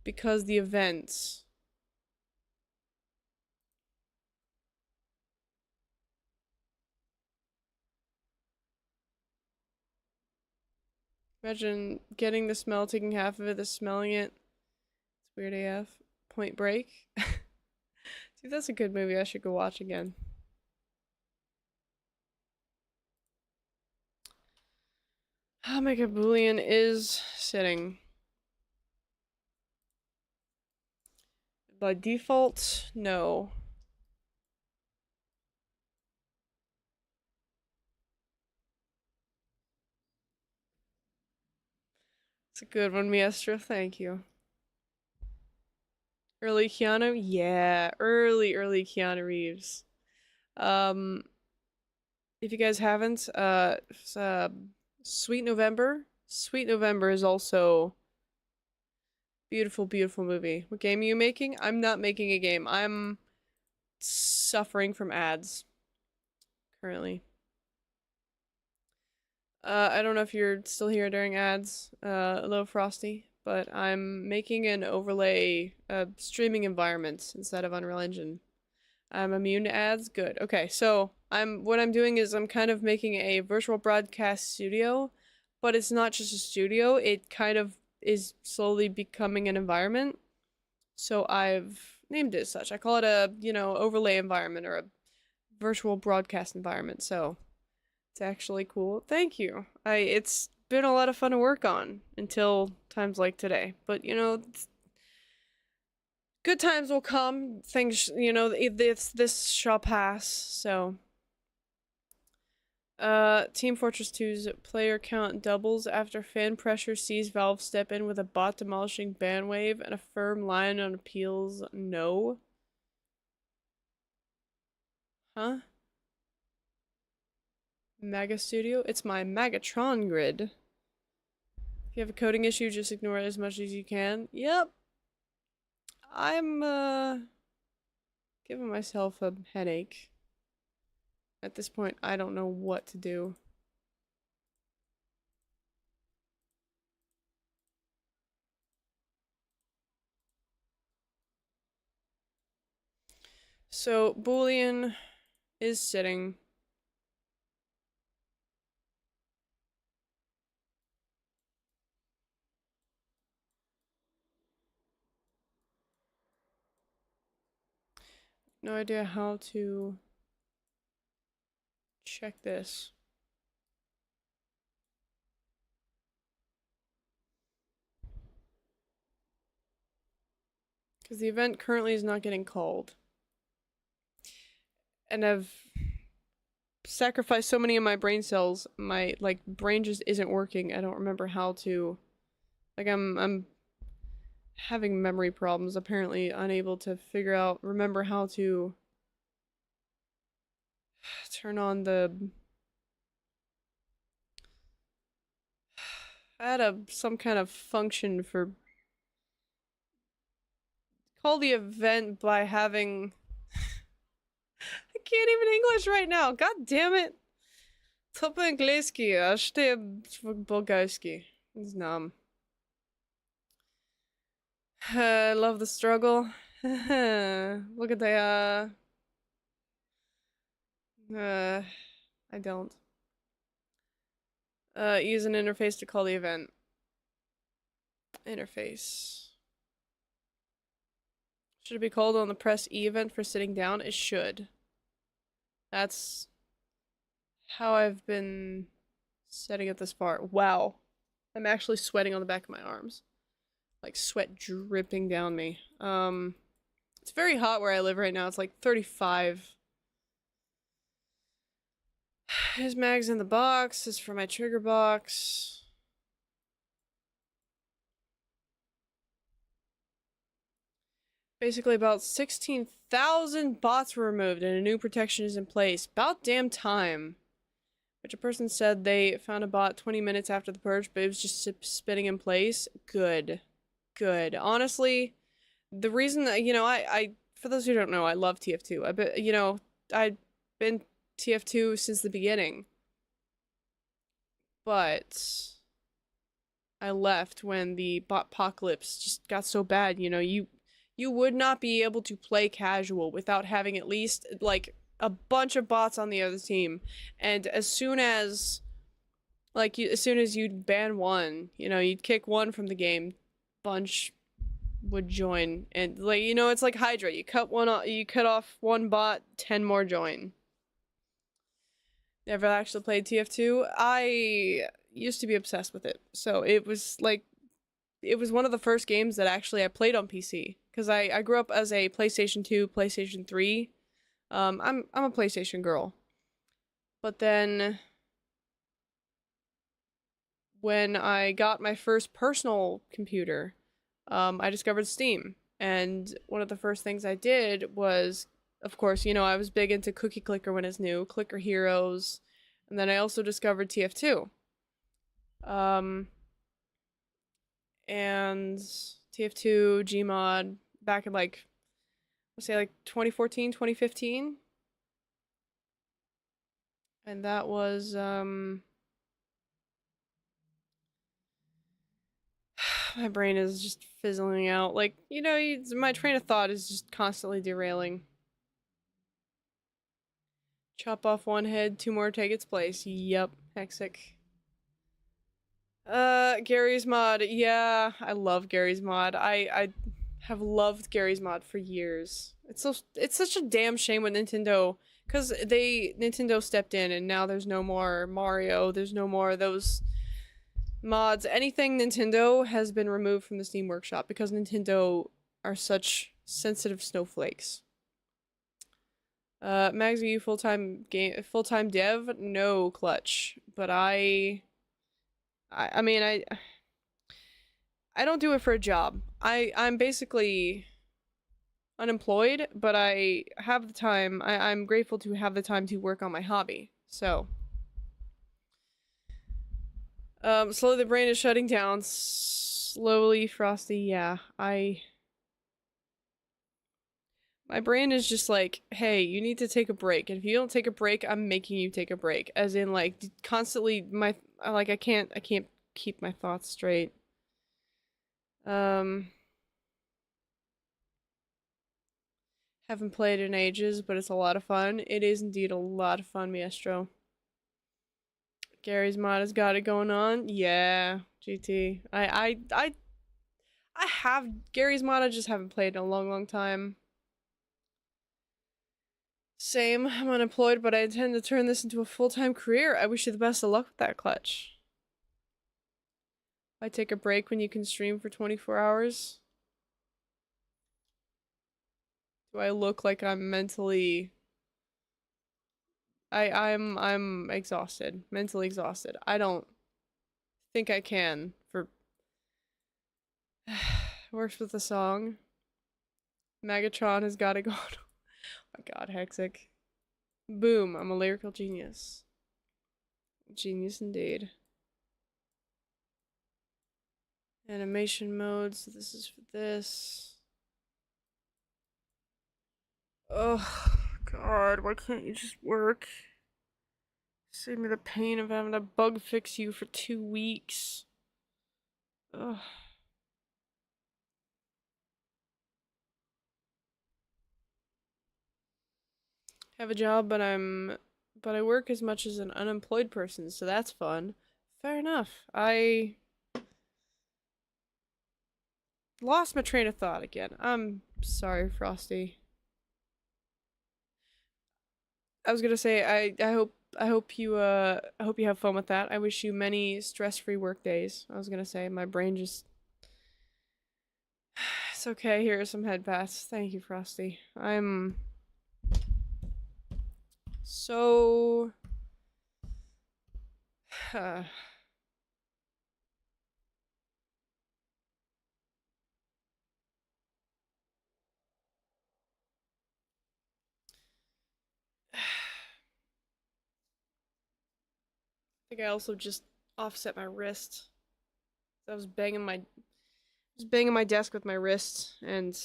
because the events. Imagine getting the smell, taking half of it, then smelling it. It's weird AF. Point Break. Dude, that's a good movie. I should go watch again. How make a boolean is sitting. By default, no. It's a good one, Miestra. Thank you. Early Keanu? Yeah, early Keanu Reeves. if you guys haven't, Sweet November. Sweet November is also beautiful, beautiful movie. What game are you making? I'm not making a game. I'm suffering from ads currently. I don't know if you're still here during ads, hello Frosty, but I'm making an overlay streaming environment instead of Unreal Engine. I'm immune to ads. Good. Okay, so what I'm doing is I'm kind of making a virtual broadcast studio, but it's not just a studio. It kind of is slowly becoming an environment. So I've named it as such. I call it a, overlay environment or a virtual broadcast environment. So it's actually cool. Thank you. It's been a lot of fun to work on until times like today. But good times will come. Things, this shall pass. So, Team Fortress 2's player count doubles after fan pressure sees Valve step in with a bot demolishing ban wave and a firm line on appeals. No. Huh? Maga Studio? It's my Magatron grid. If you have a coding issue, just ignore it as much as you can. Yep. I'm, giving myself a headache. At this point, I don't know what to do. So, Boolean is sitting. No idea how to check this. Because the event currently is not getting called. And I've sacrificed so many of my brain cells, my, brain just isn't working. I don't remember how to... I'm having memory problems, apparently unable to remember how to turn on the... I had some kind of function for... Call the event by having... I can't even English right now, god damn it! Co po angielski, aż ty bulgarski. Znam. I love the struggle. Look at the, I don't. Use an interface to call the event. Interface. Should it be called on the press E event for sitting down? It should. That's how I've been setting it this far. Wow. I'm actually sweating on the back of my arms. Like sweat dripping down me. It's very hot where I live right now. It's like 35. His mag's in the box. This is for my trigger box. Basically, about 16,000 bots were removed and a new protection is in place. About damn time. Which a person said they found a bot 20 minutes after the purge, but it was just spinning in place. Good. Good. Honestly, the reason that, I for those who don't know, I love TF2. I've been TF2 since the beginning. But I left when the bot apocalypse just got so bad, you would not be able to play casual without having at least, a bunch of bots on the other team. And as soon as, as soon as you'd ban one, you'd kick one from the game, bunch would join. And, it's like Hydra. You cut off one bot, 10 more join. Never actually played TF2. I used to be obsessed with it. So it was, it was one of the first games that actually I played on PC. Because I grew up as a PlayStation 2, PlayStation 3. I'm a PlayStation girl. But then when I got my first personal computer, I discovered Steam. And one of the first things I did was, of course, I was big into Cookie Clicker when it's new, Clicker Heroes, And then I also discovered TF2. Um, and TF2 Gmod back in like, let's say like 2014, 2015. And that was my brain is just fizzling out. Like, my train of thought is just constantly derailing. Chop off one head, two more take its place. Yep, hexic. Gary's mod. Yeah, I love Gary's mod. I have loved Gary's mod for years. It's such a damn shame when Nintendo, cuz Nintendo stepped in and now there's no more Mario, there's no more of those mods. Anything Nintendo has been removed from the Steam Workshop because Nintendo are such sensitive snowflakes. Mags, are you full-time dev? No, Clutch. But I mean, I don't do it for a job. I'm basically unemployed, but I have the time. I'm grateful to have the time to work on my hobby. So, slowly the brain is shutting down. Slowly, Frosty. Yeah, my brain is just like, hey, you need to take a break. And if you don't take a break, I'm making you take a break. As in, like, constantly, I can't keep my thoughts straight. Um, haven't played in ages, but it's a lot of fun. It is indeed a lot of fun, Maestro. Gary's mod has got it going on. Yeah, GT. I have Gary's mod. I just haven't played in a long, long time. Same. I'm unemployed, but I intend to turn this into a full-time career. I wish you the best of luck with that, Clutch. I take a break when you can stream for 24 hours. Do I look like I'm mentally I'm exhausted, mentally exhausted. I don't think I can for works with the song. Megatron has got it going. Oh my god, Hexic. Boom, I'm a lyrical genius. Genius indeed. Animation mode, so this is for this. Oh god, why can't you just work? Save me the pain of having to bug fix you for 2 weeks. Ugh. Have a job, but I work as much as an unemployed person, so that's fun. Fair enough. I lost my train of thought again. I'm sorry, Frosty. I was gonna say I hope you have fun with that. I wish you many stress-free work days. I was gonna say my brain just it's okay. Here are some head pass. Thank you, Frosty. I'm so I think I also just offset my wrist. I was banging my desk with my wrist and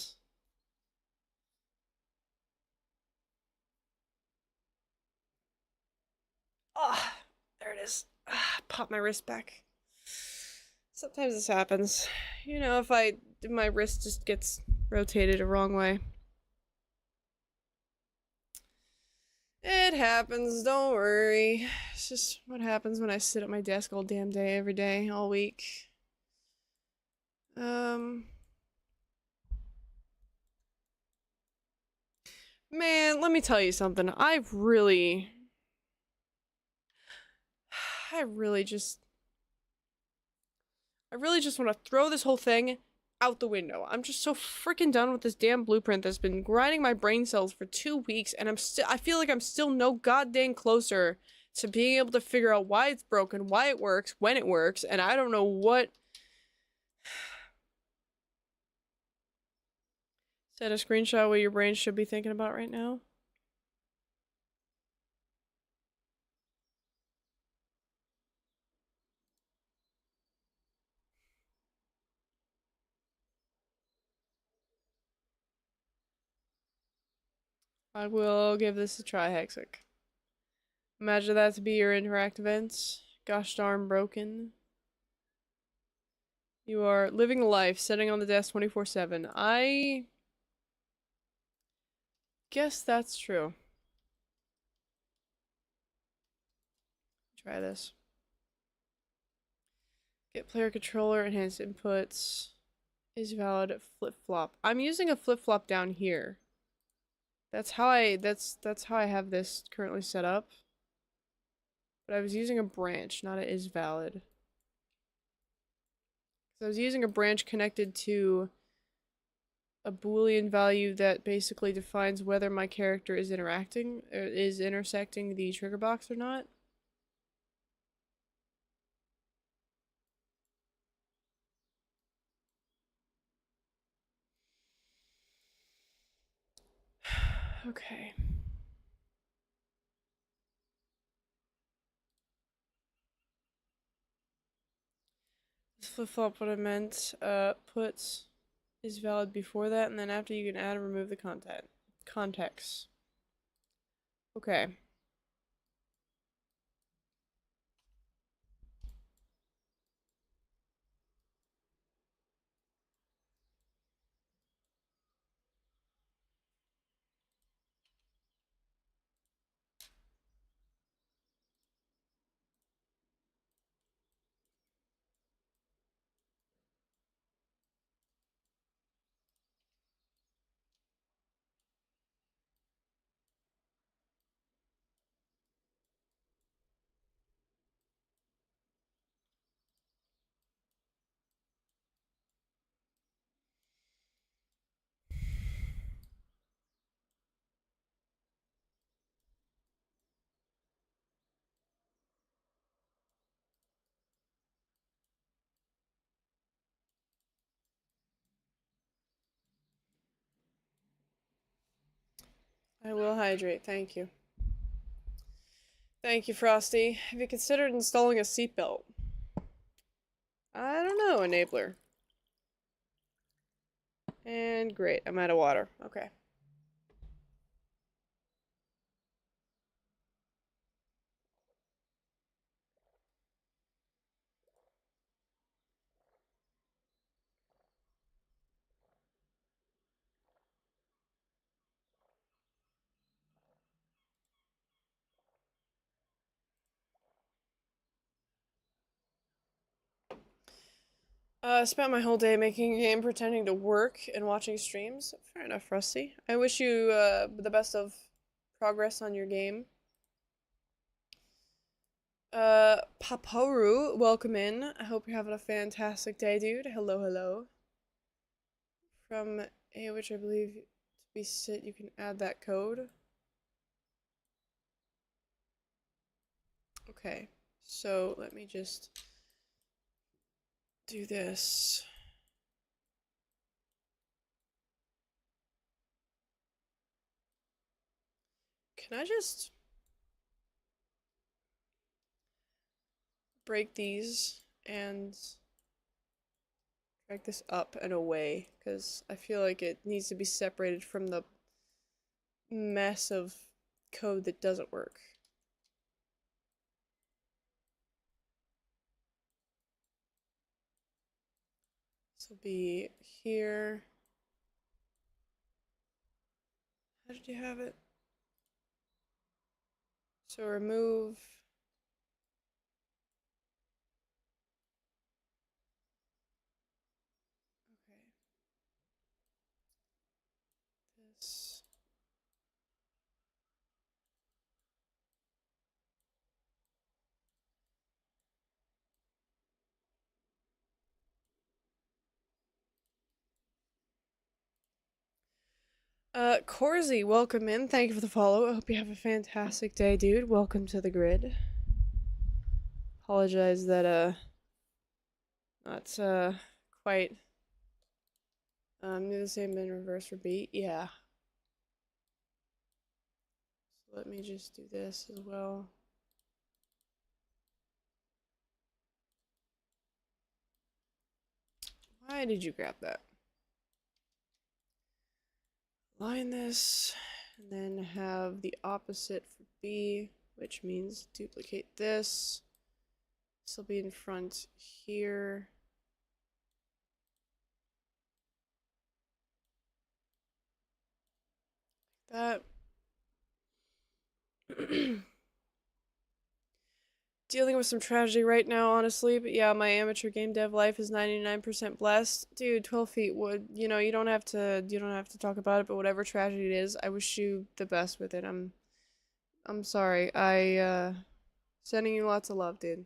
ah, there it is. Pop my wrist back. Sometimes this happens. If my wrist just gets rotated a wrong way. It happens, don't worry. It's just what happens when I sit at my desk all damn day, every day, all week. Man, let me tell you something. I really just want to throw this whole thing out the window. I'm just so freaking done with this damn blueprint that's been grinding my brain cells for 2 weeks, and I feel like I'm still no goddamn closer to being able to figure out why it's broken, why it works, when it works, and I don't know what. Set a screenshot what your brain should be thinking about right now. I will give this a try, Hexic. Imagine that to be your interact events. Gosh darn broken. You are living life, sitting on the desk 24/7. I guess that's true. Try this. Get player controller, enhanced inputs. Is valid flip flop. I'm using a flip flop down here. That's how I have this currently set up. But I was using a branch, not a is valid. So I was using a branch connected to a Boolean value that basically defines whether my character is interacting or is intersecting the trigger box or not. Okay. Flip flop what I meant. Puts is valid before that, and then after you can add and remove the context. Okay. I will hydrate, thank you. Thank you, Frosty. Have you considered installing a seatbelt? I don't know, enabler. And great, I'm out of water. Okay. Spent my whole day making a game, pretending to work, and watching streams. Fair enough, Rusty. I wish you the best of progress on your game. Paporu, welcome in. I hope you're having a fantastic day, dude. Hello, hello. From a which I believe to be sit, you can add that code. Okay, so let me just do this. Can I just break these and drag this up and away? Because I feel like it needs to be separated from the mess of code that doesn't work. This will be here. How did you have it? So remove. Okay. This. Corsi, welcome in. Thank you for the follow. I hope you have a fantastic day, dude. Welcome to the grid. Apologize that, not, quite, do the same in reverse for beat. Yeah. So let me just do this as well. Why did you grab that? Line this, And then have the opposite for B, which means duplicate this. This will be in front here. Like that. Dealing with some tragedy right now, honestly, but yeah, my amateur game dev life is 99% blessed. Dude, 12 feet wood, you don't have to talk about it, but whatever tragedy it is, I wish you the best with it. I'm sorry. Sending you lots of love, dude.